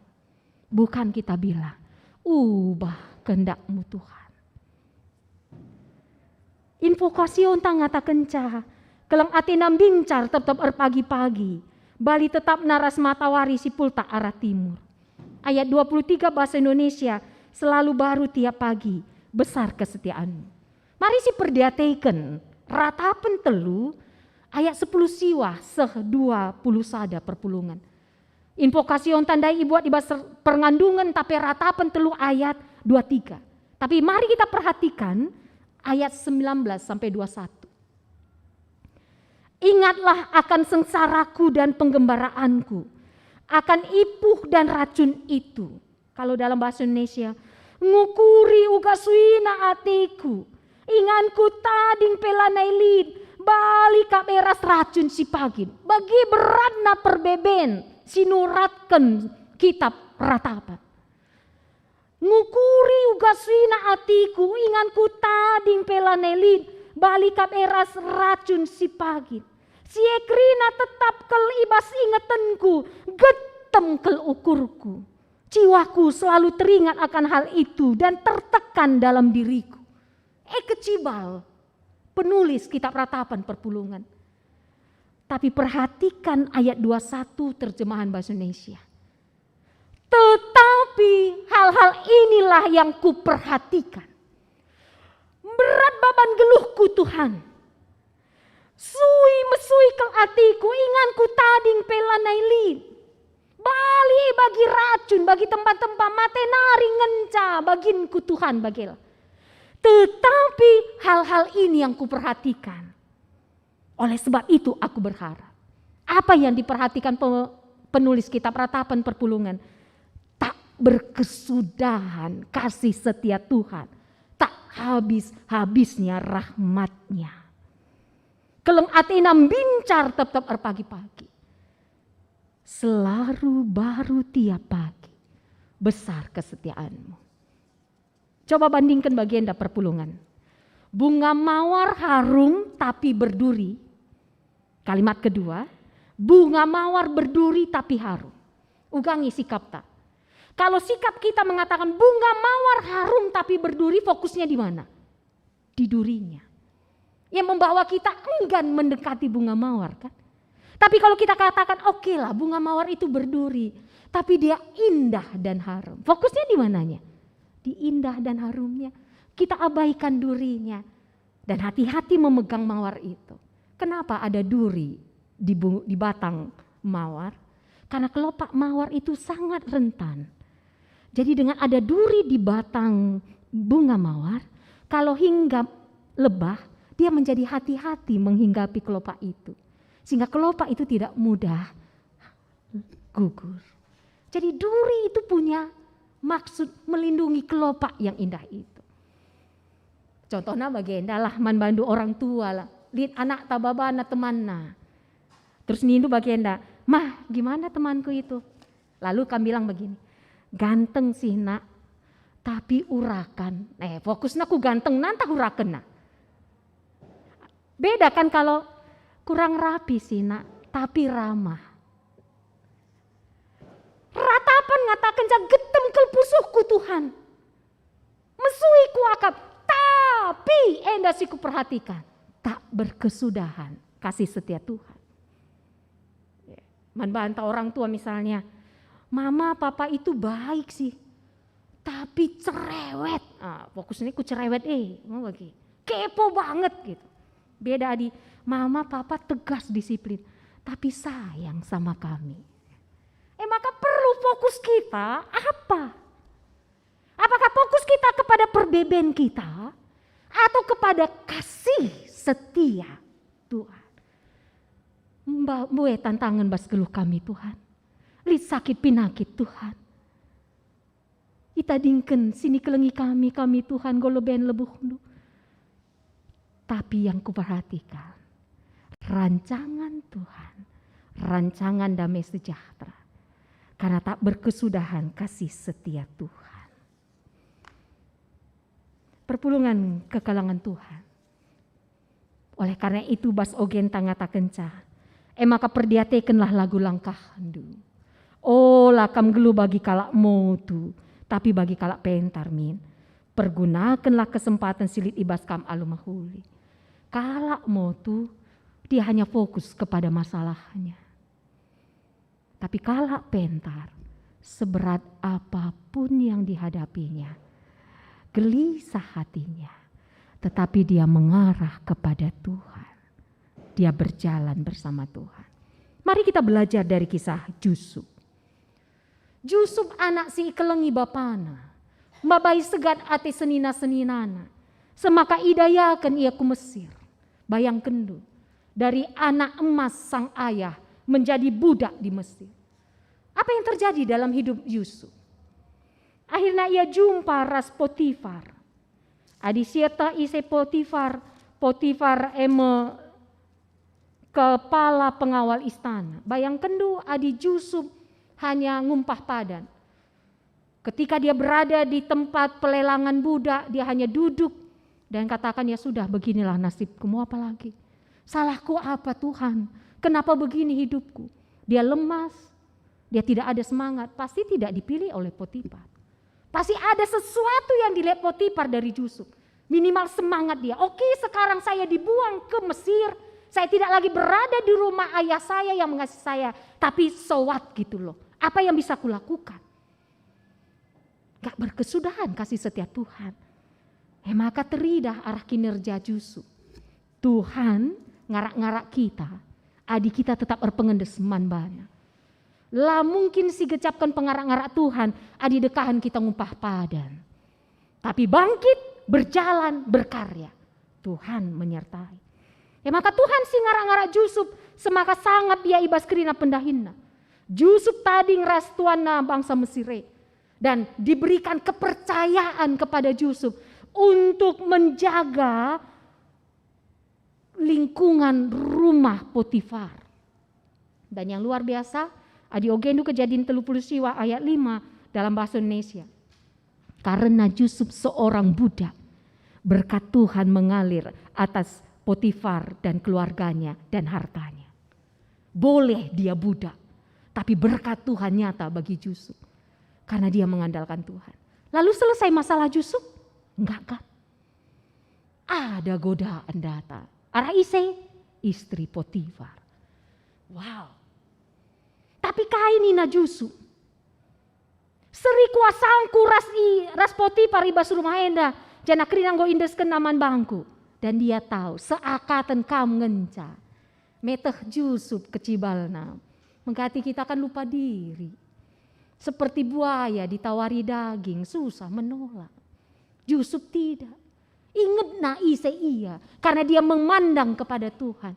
Bukan kita bilang, ubah kehendak-Mu Tuhan. Invokasi ontang ngata kenca. Kelang atinam bincar tetap pagi-pagi. Bali tetap naras matawari sipulta arah timur. Ayat 23 bahasa Indonesia, selalu baru tiap pagi, besar kesetiaan-Mu. Mari si perdiateiken, ratapen telu, ayat 10 siwah, 20 sada perpulungan. Invokasi on tandai ibuat di bahasa pengandungan tapi ratapen telu ayat 23. Tapi mari kita perhatikan ayat 19 sampai 21. Ingatlah akan sengsaraku dan penggembaraanku, akan ipuh dan racun itu. Kalau dalam bahasa Indonesia, ngukuri uga suina atiku, inganku tading pelanai lid, balik beras racun si pagin. Bagi beratna perbeben, sinuratkan kitab ratapan. Ngukuri uga suina atiku, inganku tading pelanai lid, balik beras racun si pagin. Siekrina tetap kel ibas ingetanku, getem kel ukurku. Jiwaku selalu teringat akan hal itu dan tertekan dalam diriku. Kecibal, penulis kitab ratapan perpulungan. Tapi perhatikan ayat 21 terjemahan bahasa Indonesia. Tetapi hal-hal inilah yang kuperhatikan. Berat beban geluhku Tuhan. Sui mesui kel atiku, inganku tading pelanai lid. Bali bagi racun, bagi tempat-tempat matenari ngenca, baginku Tuhan bagil. Tetapi hal-hal ini yang kuperhatikan. Oleh sebab itu aku berharap. Apa yang diperhatikan penulis kitab ratapan perpulungan? Tak berkesudahan kasih setia Tuhan. Tak habis-habisnya rahmatnya. Keleng atinam bincar tetap pagi-pagi. Selalu baru tiap pagi. Besar kesetiaan-Mu. Coba bandingkan bagian perpulungan. Bunga mawar harum tapi berduri. Kalimat kedua, bunga mawar berduri tapi harum. Ugangi sikap tak. Kalau sikap kita mengatakan bunga mawar harum tapi berduri, fokusnya di mana? Di durinya. Yang membawa kita enggan mendekati bunga mawar kan. Tapi kalau kita katakan oke lah bunga mawar itu berduri. Tapi dia indah dan harum. Fokusnya di mananya? Di indah dan harumnya. Kita abaikan durinya. Dan hati-hati memegang mawar itu. Kenapa ada duri di batang mawar? Karena kelopak mawar itu sangat rentan. Jadi dengan ada duri di batang bunga mawar. Kalau hinggap lebah, dia menjadi hati-hati menghinggapi kelopak itu. Sehingga kelopak itu tidak mudah gugur. Jadi duri itu punya maksud melindungi kelopak yang indah itu. Contohnya bagenda lah manbandu orang tua lah. Lihat anak tababana temanna. Terus nindu bagenda, mah gimana temanku itu? Lalu kami bilang begini, ganteng sih nak, tapi urakan. Fokusnya ku ganteng nanti urakan nak. Beda kan kalau kurang rapi sih nak, tapi ramah. Ratapan ngatakan getem kel pusuhku Tuhan. Mesui ku akap, tapi endah sih ku perhatikan. Tak berkesudahan kasih setia Tuhan. Membantah orang tua misalnya, mama papa itu baik sih, tapi cerewet. Fokusnya ku cerewet mau bagi. Kepo banget gitu. Beda di mama papa tegas disiplin, tapi sayang sama kami. Maka perlu fokus kita apa? Apakah fokus kita kepada perbeben kita atau kepada kasih setia Tuhan? Mbak tantangan bas geluh kami Tuhan. Lid sakit pinakit Tuhan. Ita dingken sini kelengi kami Tuhan goleben lebuh. Tapi yang kuperhatikan, rancangan Tuhan, rancangan damai sejahtera. Karena tak berkesudahan kasih setia Tuhan. Perpulungan kekalangan Tuhan. Oleh karena itu bas ogen tangata kenca. Maka perdiatekenlah lagu langkah handu. Oh lakam gelu bagi kalak motu, tapi bagi kalak pentar min. Pergunakanlah kesempatan silit ibas kam alumahuli. Kalak motu, dia hanya fokus kepada masalahnya. Tapi kalak pentar, seberat apapun yang dihadapinya, gelisah hatinya, tetapi dia mengarah kepada Tuhan. Dia berjalan bersama Tuhan. Mari kita belajar dari kisah Yusuf. Yusuf anak si ikelengi bapana, mabai segat ate senina-seninana, semaka idayakan ia ku Mesir. Bayang kendu, dari anak emas sang ayah menjadi budak di Mesir. Apa yang terjadi dalam hidup Yusuf? Akhirnya ia jumpa ras Potifar. Adi sieta ise Potifar eme kepala pengawal istana. Bayang kendu adi Yusuf hanya ngumpah padan. Ketika dia berada di tempat pelelangan budak, dia hanya duduk dan katakan, ya sudah beginilah nasibku, mau apa lagi? Salahku apa Tuhan? Kenapa begini hidupku? Dia lemas, dia tidak ada semangat, pasti tidak dipilih oleh Potifar. Pasti ada sesuatu yang dilihat Potifar dari Yusuf. Minimal semangat dia, oke sekarang saya dibuang ke Mesir, saya tidak lagi berada di rumah ayah saya yang mengasihi saya, tapi so what gitu loh. Apa yang bisa kulakukan? Gak berkesudahan kasih setia Tuhan. Maka teridah arah kinerja Yusuf. Tuhan ngarak-ngarak kita, adik kita tetap berpengendes manbana. Lah mungkin si gecapkan pengarak-ngarak Tuhan, adik dekahan kita ngumpah padan. Tapi bangkit, berjalan, berkarya. Tuhan menyertai. Maka Tuhan si ngarak-ngarak Yusuf, semaka sangat ia ibas kerina pendahina. Yusuf tadi ngeras tuana bangsa Mesir. Dan diberikan kepercayaan kepada Yusuf untuk menjaga lingkungan rumah Potifar. Dan yang luar biasa, adi ogendu kejadian 30 siwa ayat 5 dalam bahasa Indonesia. Karena Yusuf seorang budak, berkat Tuhan mengalir atas Potifar dan keluarganya dan hartanya. Boleh dia budak, tapi berkat Tuhan nyata bagi Yusuf. Karena dia mengandalkan Tuhan. Lalu selesai masalah Yusuf? Enggak kan? Ada godaan datang. Arah ise, istri Potifar. Wow. Tapi kainina Yusuf. Seri kuasangku ras Potifar ibas rumah enda. Jana krinanggo indes kenaman bangku. Dan dia tahu seakatan kam ngenca. Meteh Yusuf kecibalna. Mengkati kita kan lupa diri. Seperti buaya ditawari daging, susah menolak. Yusuf tidak. Ingat na ise iya, karena dia memandang kepada Tuhan.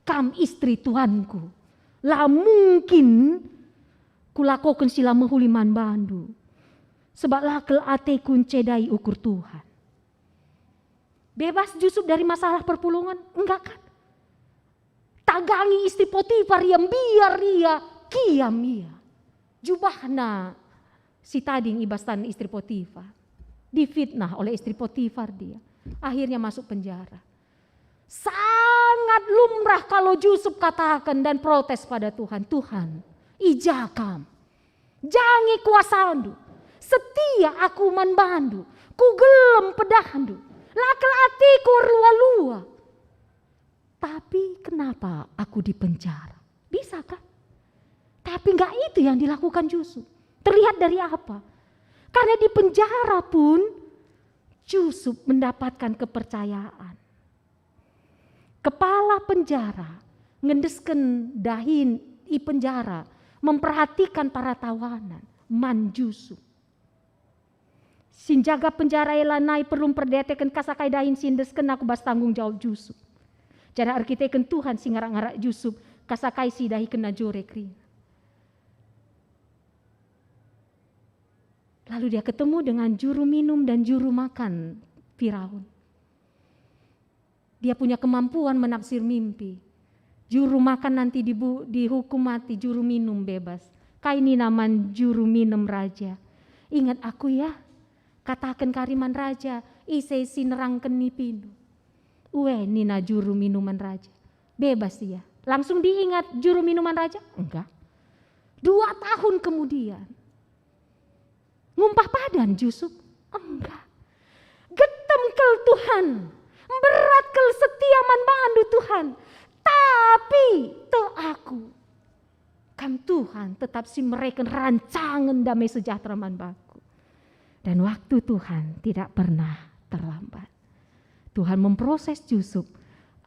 Kam istri Tuhanku, lah mungkin kulakokan sila mehuliman bandu. Sebab lah kel ate kuncedai ukur Tuhan. Bebas Yusuf dari masalah perpulungan? Enggak kan? Tagangi istri Potifar yang biar ia kiam ia. Jubahna si tading ibastan istri Potifar. Difitnah oleh istri Potifar dia. Akhirnya masuk penjara. Sangat lumrah kalau Yusuf katakan dan protes pada Tuhan. Tuhan, ijakam. Jangi kuasandu. Setia aku manbandu. Ku gelem pedahandu. Lakel atiku lua-lua. Tapi kenapa aku dipenjara? Bisa kan? Tapi enggak itu yang dilakukan Yusuf. Terlihat dari apa? Karena di penjara pun Yusuf mendapatkan kepercayaan. Kepala penjara ngendesken dahin i penjara memperhatikan para tawanan man Yusuf. Sinjaga penjara elanai perlu perdeteken kasakai dahin sindesken aku bas tanggung jawab Yusuf. Jana arkiteken Tuhan si ngarak-ngarak Yusuf kasakai si dahi kena jore kri. Lalu dia ketemu dengan juru minum dan juru makan Firaun. Dia punya kemampuan menafsir mimpi. Juru makan nanti dihukum mati, juru minum bebas. Kaini naman juru minum raja. Ingat aku ya, katakan kariman raja, ise sinerangken nipinu. Nina juru minuman raja. Bebas dia. Langsung diingat juru minuman raja? Enggak. 2 tahun kemudian. Ngumpah padan Yusuf? Enggak. Getem kel Tuhan. Berat kel setia man bandu Tuhan. Tapi te aku. Kam Tuhan tetap si mereka rancangan damai sejahtera man baku. Dan waktu Tuhan tidak pernah terlambat. Tuhan memproses Yusuf.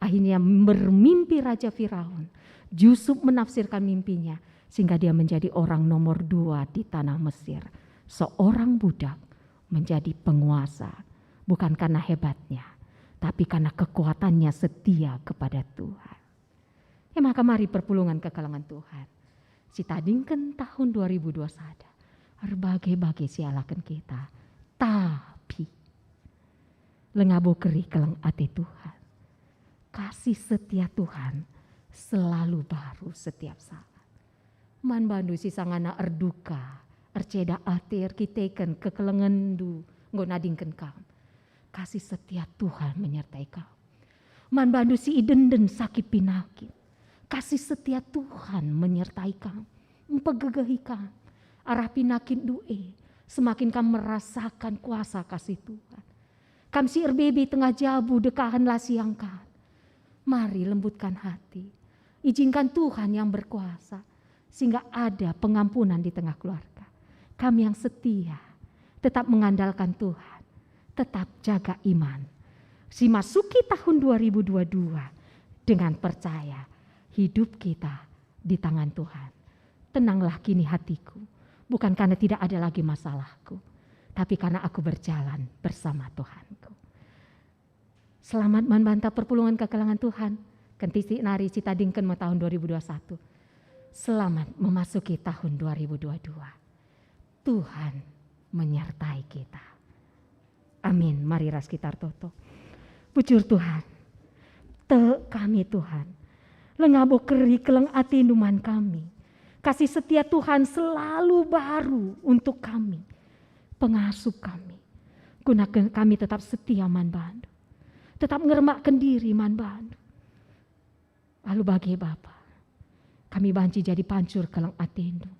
Akhirnya bermimpi Raja Firaun. Yusuf menafsirkan mimpinya sehingga dia menjadi orang nomor 2 di tanah Mesir. Seorang budak menjadi penguasa. Bukan karena hebatnya, tapi karena kekuatannya setia kepada Tuhan. Ya maka mari perpulungan ke kalangan Tuhan. Si tadingkan tahun 2021 berbagai-bagai sialakan kita. Tapi lengabo keri kelang ate Tuhan. Kasih setia Tuhan selalu baru setiap saat. Man bandu si sangana erduka, erceda ate erkiteken kekelengendu ngonadingken kam. Kasih setia Tuhan menyertai kau. Man bandu si idenden sakit pinakit. Kasih setia Tuhan menyertai kau. Mempegegahi kau. Arah pinakit du'e. Semakin kau merasakan kuasa kasih Tuhan. Kam si erbebe tengah jabu dekahanlah siangkan. Mari lembutkan hati. Izinkan Tuhan yang berkuasa. Sehingga ada pengampunan di tengah keluarga. Kami yang setia. Tetap mengandalkan Tuhan. Tetap jaga iman. Si masuki tahun 2022 dengan percaya hidup kita di tangan Tuhan. Tenanglah kini hatiku, bukan karena tidak ada lagi masalahku, tapi karena aku berjalan bersama Tuhanku. Selamat membantah perpulungan ke kalangan Tuhan. Kentisi nari cita dingken mau tahun 2021. Selamat memasuki tahun 2022. Tuhan menyertai kita. Amin. Mari ras kita toto. Bujur Tuhan. Te kami Tuhan. Lengabo keri keleng ati numan kami. Kasih setia Tuhan selalu baru untuk kami. Pengasuh kami. Gunakan kami tetap setia man bandu. Tetap ngermakkan diri man bandu. Lalu bagi Bapa. Kami banci jadi pancur keleng atindu.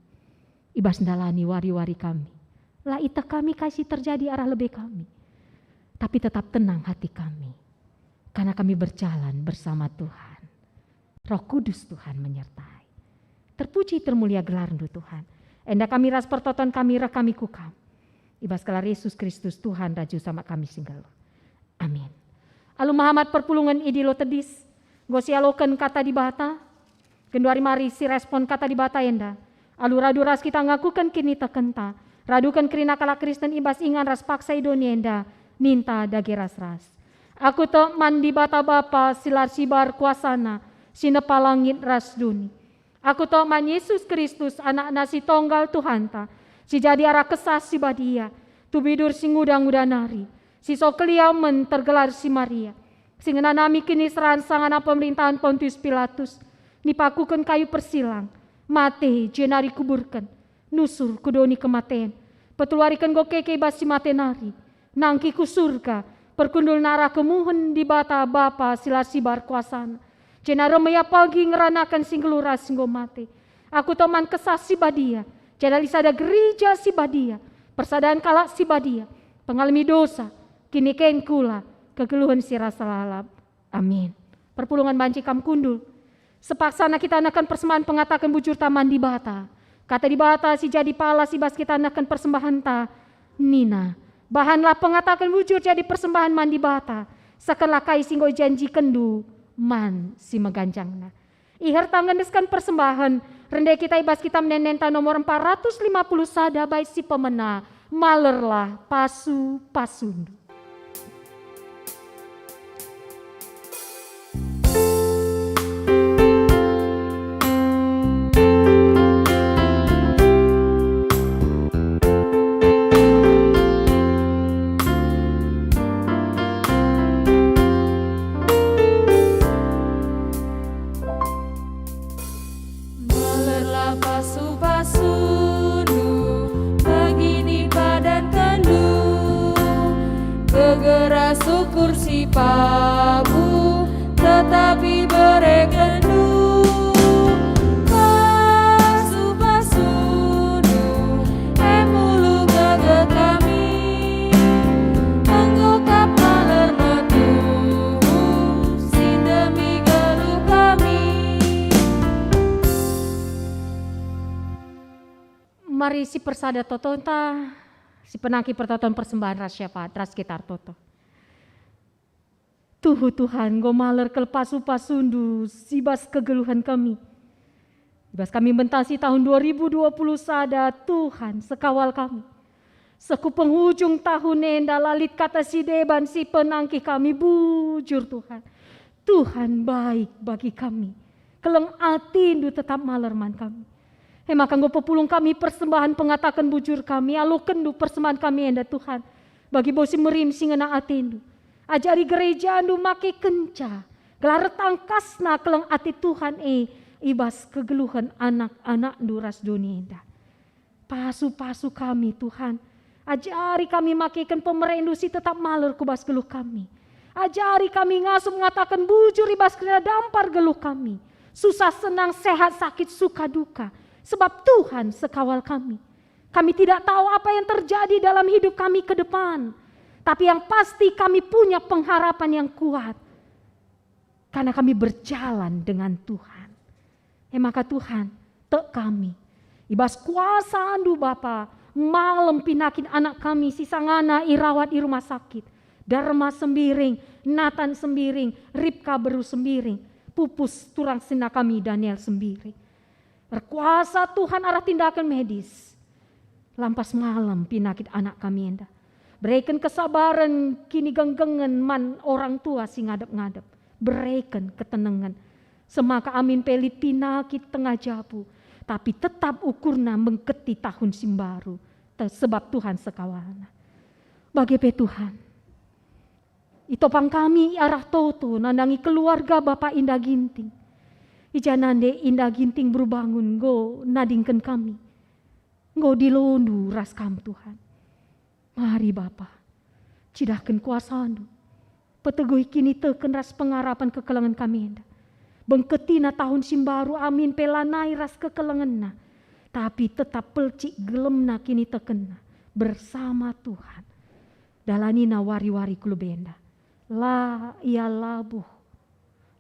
Ibas ndalani wari-wari kami. Lah ita kami kasih terjadi arah lebih kami. Tapi tetap tenang hati kami. Karena kami berjalan bersama Tuhan. Roh Kudus Tuhan menyertai. Terpuji termulia gelar-Mu Tuhan. Enda kami ras pertoton kami rek kami kukam. Ibas kelar Yesus Kristus Tuhan raju sama kami singgalo. Amin. Alu Muhammad perpulungan idilo tedis. Gosialoken kata di bata. Genduari mari si respon kata di bata enda. Alu radu ras kita ngakukan kini tekenta. Radukan kerina kala Kristen ibas ingan ras paksa idoni enda. Ninta dage ras-ras. Aku to mandi bata bapa silar sibar kuasana. Sinepa langit ras duni. Aku to man Yesus Kristus anak nasi tonggal Tuhanta. Si jadi arah kesas si badia. Tu bidur si ngudang-ngudang nari. Si sokeliamen tergelar si Maria. Si ngenanami kini seransangana pemerintahan Pontius Pilatus. Nipakukan kayu persilang. Mate jenari kuburkan. Nusur kudoni kematen. Petuarikan gokeke basi mate nari. Nangki ku surga. Perkundul nara kemuhun di bata bapa silar sibar kuasana. Jenara meya pagi ngeranakan singgelura singgo mate. Aku toman kesas si badia. Jenali sada gereja si badia. Persadaan kalak si badia. Pengalami dosa. Kini ken kula. Kegeluhan si rasa lalap. Amin. Perpulungan banci kam kundul. Sepaksana kita anakan persembahan pengatakan bujur taman di bata. Kata di bata si jadi pala si bas kita anakan persembahan ta. Nina. Bahanlah pengatakan bujur jadi persembahan man di bata. Sekelah kai singgo janji kendu. Man si meganjangna. Ihar tangendeskan persembahan. Rendai kita ibas kita menenenta nomor 450 sada baik si pemena. Malerlah pasu pasundu. Syukur si Pabu berekendu pasu-pasunu emulu gaga kami anggokap maler metu sindemi geluh kami. Mari si persada totonta si penangki pertoton persembahan ras syafaat ras sekitar toto. Tuhan, gomaler kel pasu-pasundu, sibas kegeluhan kami. Sibas kami mentasi tahun 2020 sada, Tuhan sekawal kami. Seku penghujung tahun enda lalit kata si deban si penangki kami bujur Tuhan. Tuhan baik bagi kami. Keleng atindu tetap malerman kami. Maka nggo pepulung kami persembahan pengatakan bujur kami, alukendu persembahan kami enda Tuhan. Bagi bosi merim singena atindu. Ajari gereja andu make kenca, gelar tangkasna keleng ati Tuhan ibas kegeluhan anak-anak duras dunia. Pasu-pasu kami Tuhan, ajari kami makekan pemerendu si tetap maler kubas geluh kami. Ajari kami ngasuh mengatakan bujur ibas kena dampar geluh kami. Susah senang sehat sakit suka duka, sebab Tuhan sekawal kami. Kami tidak tahu apa yang terjadi dalam hidup kami ke depan. Tapi yang pasti kami punya pengharapan yang kuat. Karena kami berjalan dengan Tuhan. Maka Tuhan, tek kami. Ibas kuasa andu Bapa, malam pinakin anak kami, si sangana irawat di rumah sakit. Dharma sembiring, Nathan sembiring, Ripka beru sembiring. Pupus turang sina kami Daniel sembiring. Berkuasa Tuhan arah tindakan medis. Lampas malam pinakit anak kami enda. Berikan kesabaran kini genggengan man orang tua si ngadep-ngadep. Berikan ketenangan. Semaka amin pelit pinakit tengah jabu. Tapi tetap ukurna mengketi tahun simbaru. Sebab Tuhan sekawana. Bagi Tuhan. Itopang kami arah toto nandangi keluarga Bapak Indah Ginting. Ijanande Indah Ginting berbangun go nadingkan kami. Go dilondu raskam Tuhan. Mari Bapa, cidahkan kuasa-Anu. Peteguh kini teken ras pengharapan kekelengan kami enda. Bengketina tahun simbaru amin pelanai ras kekelenganna. Tapi tetap pelcik gelemna kini tekenna. Bersama Tuhan. Dalanina wari-wari kulubenda. La ia labuh.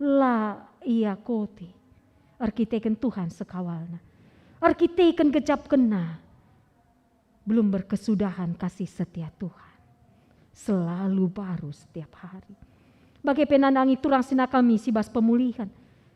La ia koti. Arkiteken Tuhan sekawalna. Arkiteken gejap kena. Belum berkesudahan kasih setia Tuhan. Selalu baru setiap hari. Bagi penandangi turang sina kami sibas pemulihan.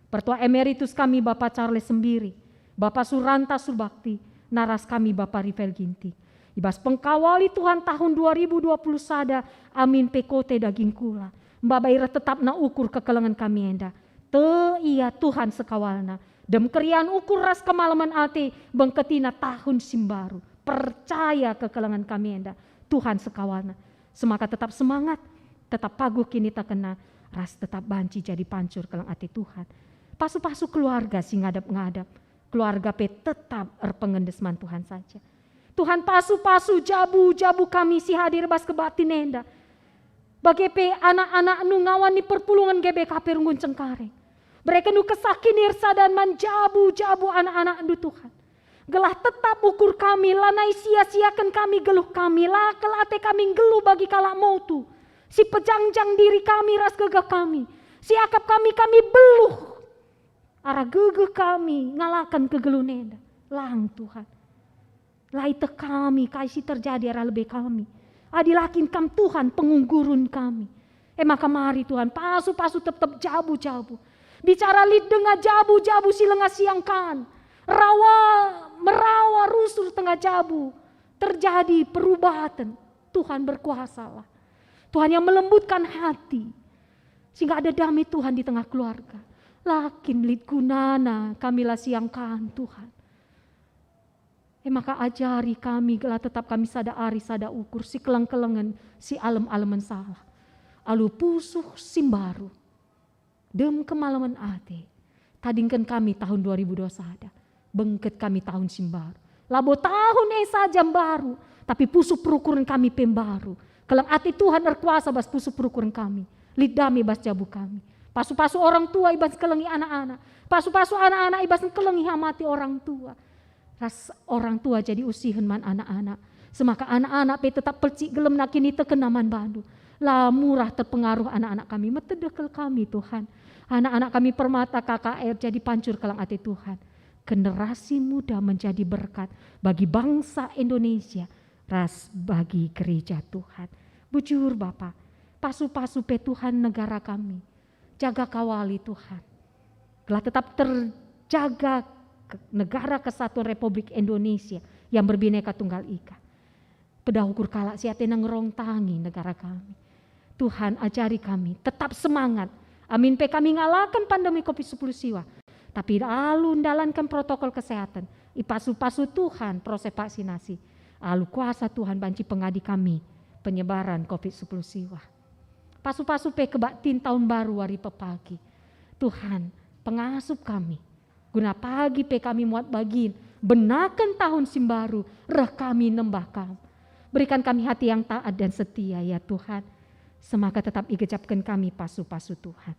Pertua emeritus kami Bapak Charles Sembiri. Bapak Suranta Subakti. Naras kami Bapak Rivel Ginti. Ibas pengkawali Tuhan tahun 2020 sada. Amin pekote daging kula. Mbak Baira tetap na ukur kekelengan kami enda. Te iya Tuhan sekawalna. Dem kerian ukur ras kemalaman ate. Bengketina tahun simbaru. Percaya kekelengan kami enda. Tuhan sekawalna. Semaka tetap semangat. Tetap paguh kini tak kena. Ras tetap banci jadi pancur kelang ati Tuhan. Pasu-pasu keluarga si ngadap-ngadap. Keluarga pe tetap erpengendesman Tuhan saja. Tuhan pasu-pasu jabu-jabu kami si hadir bas kebatin enda. Bagi pe anak-anak nu ngawani perpulungan GBKP Runggun Cengkareng. Mereka nu kesakinir sadan menjabu-jabu anak-anak nu Tuhan. Gelah tetap ukur kami, lanai sia-siakan kami geluh kami, lakel ate kami geluh bagi kalak mautu. Si pejangjang diri kami ras gegah kami, si akap kami beluh. Arah gegah kami ngalakan kegeluh nenda, lang Tuhan. Laite kami kaisi terjadi arah lebih kami. Adilakin kam Tuhan pengunggurun kami. Maka mari Tuhan, pasu-pasu tetap jabu-jabu. Bicara lid dengar jabu-jabu silengah siangkan. Merawa rusur tengah jabu. Terjadi perubahan. Tuhan berkuasalah. Tuhan yang melembutkan hati. Sehingga ada damai Tuhan di tengah keluarga. Lakin lid gunana kamilah siangkan Tuhan. Maka ajari kami gelah tetap kami sada ari sada ukur si keleng-kelengan si alem-aleman salah. Alu pusuh simbaru. Dem kemalaman ate. Tadingkan kami tahun 2021 ada. Bengket kami tahun simbaru. Labo tahun saja baru. Tapi pusuh perukuran kami pembaru. Kelang ati Tuhan berkuasa bas pusuh perukuran kami. Lidami bas jabu kami. Pasu-pasu orang tua ibas kelengi anak-anak. Pasu-pasu anak-anak ibas kelengi hamati orang tua. Ras orang tua jadi usihen man anak-anak. Semaka anak-anak pe tetap percik gelem nakini tekenaman bandu. Lah murah terpengaruh anak-anak kami. Metedekel kami Tuhan. Anak-anak kami permata KKR jadi pancur kelang ati Tuhan. Generasi muda menjadi berkat bagi bangsa Indonesia. Ras bagi gereja Tuhan. Bujur Bapak. Pasu-pasu pe Tuhan negara kami. Jaga kawali Tuhan. Telah tetap terjaga negara kesatuan Republik Indonesia yang berbineka tunggal ika. Pedahukur kalak siatena ngerong tangi negara kami. Tuhan ajari kami tetap semangat. Amin pe kami ngalahkan pandemi COVID-19 siwa. Tapi lalu menjalankan protokol kesehatan. Ipasu-pasu Tuhan proses vaksinasi. Lalu kuasa Tuhan banci pengadi kami penyebaran COVID-19 siwa. Pasu-pasu pe kebaktin tahun baru hari pepagi. Tuhan pengasup kami. Guna pagi pe kami muat bagin. Benakan tahun simbaru. Reh kami nembah kau. Berikan kami hati yang taat dan setia ya Tuhan. Semaka tetap igecapkan kami pasu-pasu Tuhan.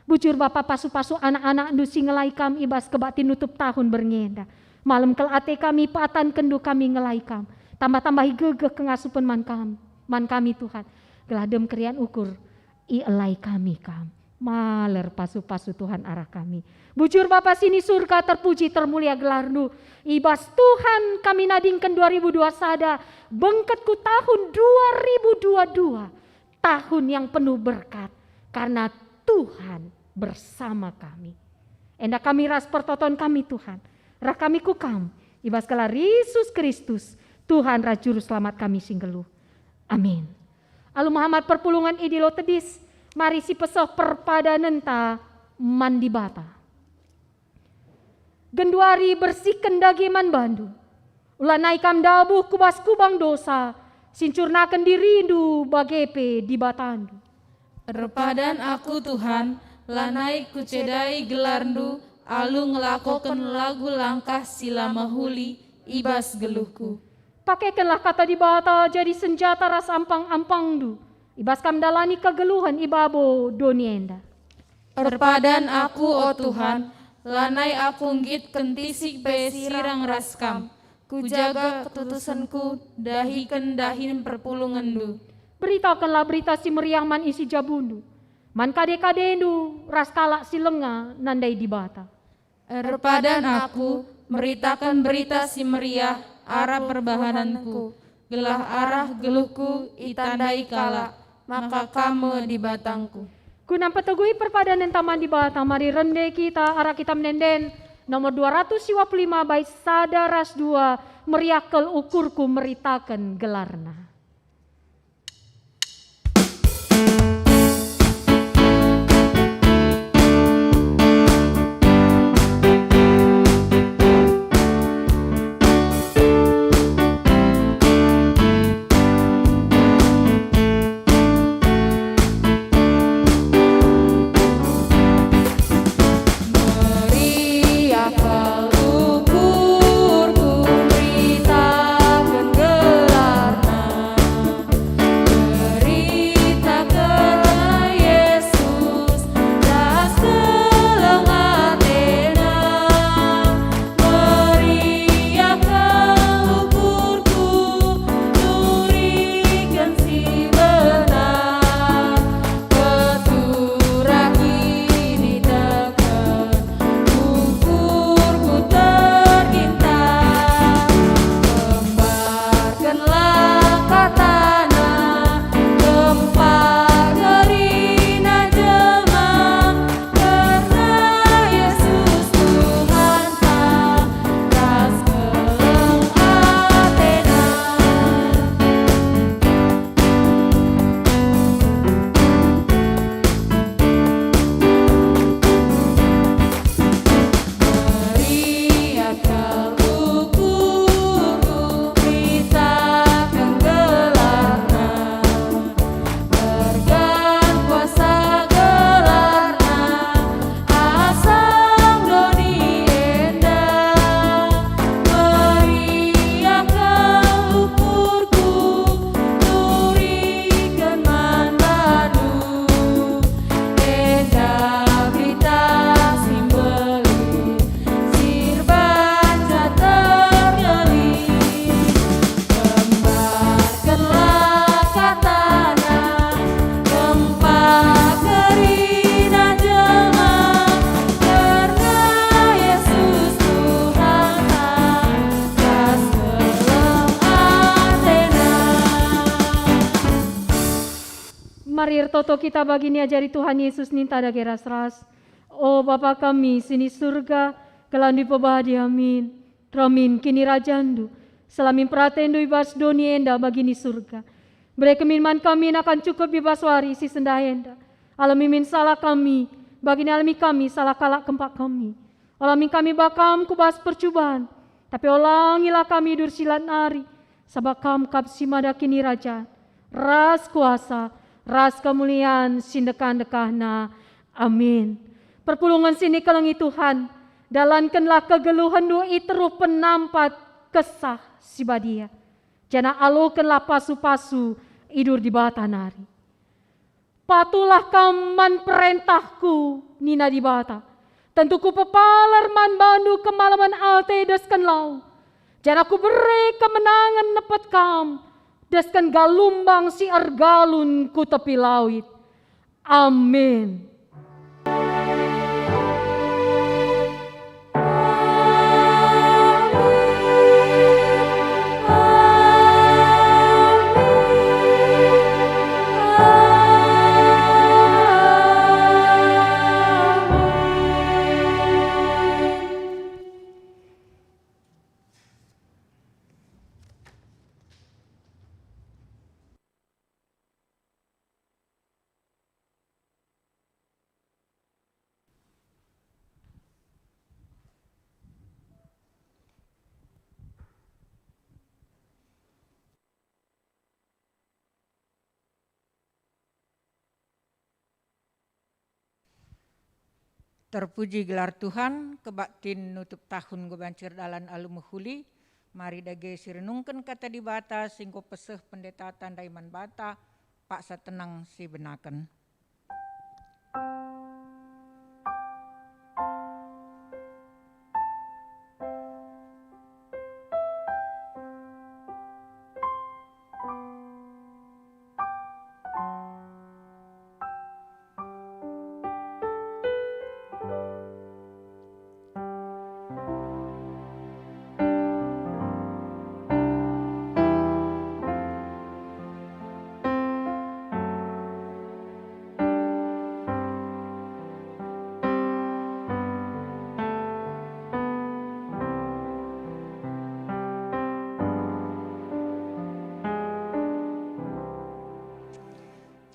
Bujur Bapak pasu-pasu anak-anak ndusi ngelai kami ibas kebaktin nutup tahun berngenda. Malam kel ate kami patan kendu kami ngelai kami. Tambah-tambahi gegeh kengasupan man kami Tuhan. Geladem kerian ukur ielai kami kam. Maler pasu-pasu Tuhan arah kami. Bujur Bapa sini surga terpuji termulia gelarnu. Ibas Tuhan kami nadingkan 2002 sada. Bengketku tahun 2022. Tahun yang penuh berkat. Karena Tuhan bersama kami. Enda kami ras pertoton kami Tuhan. Rah kami kukam. Ibas kala Yesus Kristus. Tuhan rajuru selamat kami singgeluh. Amin. Alu Muhammad perpulungan idilo tedis. Mari si pesoh perpadanan ta mandi bata. Genduari bersihkan dagiman bandu. Ulah naikam dabuh kubas kubang dosa. Sincurnakan dirindu bagepe di batandu. Perpadan aku Tuhan, lanai kucedai gelarndu, alu ngelakokan lagu langkah sila mahuli, ibas geluhku. Pakaikanlah kata di bata jadi senjata ras ampang-ampang du. Ibas kam dalani kegeluhan ibabo donienda. Perpadan aku o Tuhan, lanai aku ngit kentisik be sirang raskam. Kujaga ketutusanku, dahikan dahin perpulungan du. Beritakanlah berita si meriang man isi jabundu. Man kade-kadendu ras kalak si lenga nandai di bata. Perpadan aku, meritakan berita si meriah, arah perbahananku. Gelah arah geluhku, itandai kalak, maka kamu di batangku. Kunam petegui perpadanan taman di bata, mari rende kita arah kita menenden. Nomor 255 bait sada ras 2 meriakel ukurku meritakan gelarna. Ukurku beritakan gelarna. marir toto kita bagini ajari Tuhan Yesus ninta ada ras. Oh Bapa kami sini surga, kelandi pebadi amin. Ramin kini rajandu, selamin pratendu ibas doni enda bagini surga. Mereka minman kami akan cukup bebas wari si sendah enda. Alamimin salah kami, bagini alami kami salah kalak kempak kami. Alamin kami bakam kubas percubaan, tapi olangilah kami dursilat nari. Sabakam kapsimada kini raja, ras kuasa, ras kemuliaan sindekan dekahna. Amin. Perpulungan sini kelengi Tuhan, dalankanlah kegeluhan doi teruh penampat kesah si badia. Jana alokanlah pasu-pasu idur di bata nari. Patulah kaman perintahku nina di bata. Tentuku pepalar man bandu kemalaman alte deskan lau. Jana ku beri kemenangan nepet kam. Deskan galumbang si argalun ku tepi lauit. Amin. Terpuji gelar Tuhan, kebaktin nutup tahun gobancir dalan alumuhuli. Mari dage sirenungken kata di bata, singko peseh pendeta tandaiman bata, pak satenang si benaken.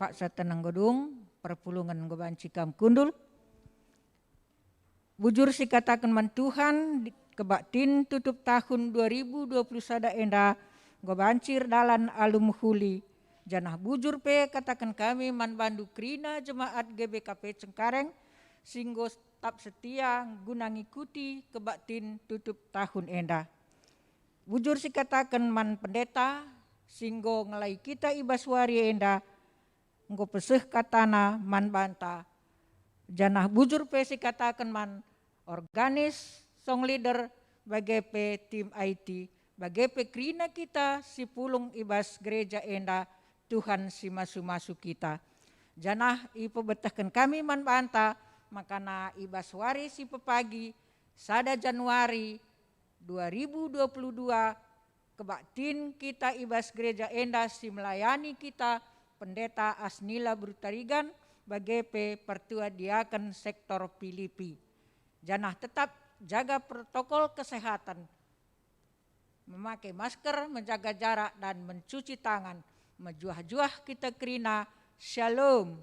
Pak satenang godung, perpulungan gobancikam kundul. Bujur si katakan man Tuhan, kebaktin tutup tahun 2020 sada enda, gobancir dalan alum huli. Janah bujur pe katakan kami man bandu krina jemaat GBKP Cengkareng, singgo tap setia guna ngikuti kebaktin tutup tahun enda. Bujur si katakan man pendeta, singgo ngelai kita ibaswari enda, nggo peseh katana man banta. Janah bujur pe si katakan man organis song leader BGP tim IT, BGP krina kita si pulung ibas gereja enda Tuhan si masu-masu kita. Janah ipo betahkan kami man banta, makana ibas wari si pepagi sada Januari 2022 kebaktin kita ibas gereja enda si melayani kita Pendeta Asnila Brutarigan BGP Pertua Diaken Sektor Filipi. Janah tetap jaga protokol kesehatan, memakai masker, menjaga jarak dan mencuci tangan. Mejuah-juah kita kerina. Shalom.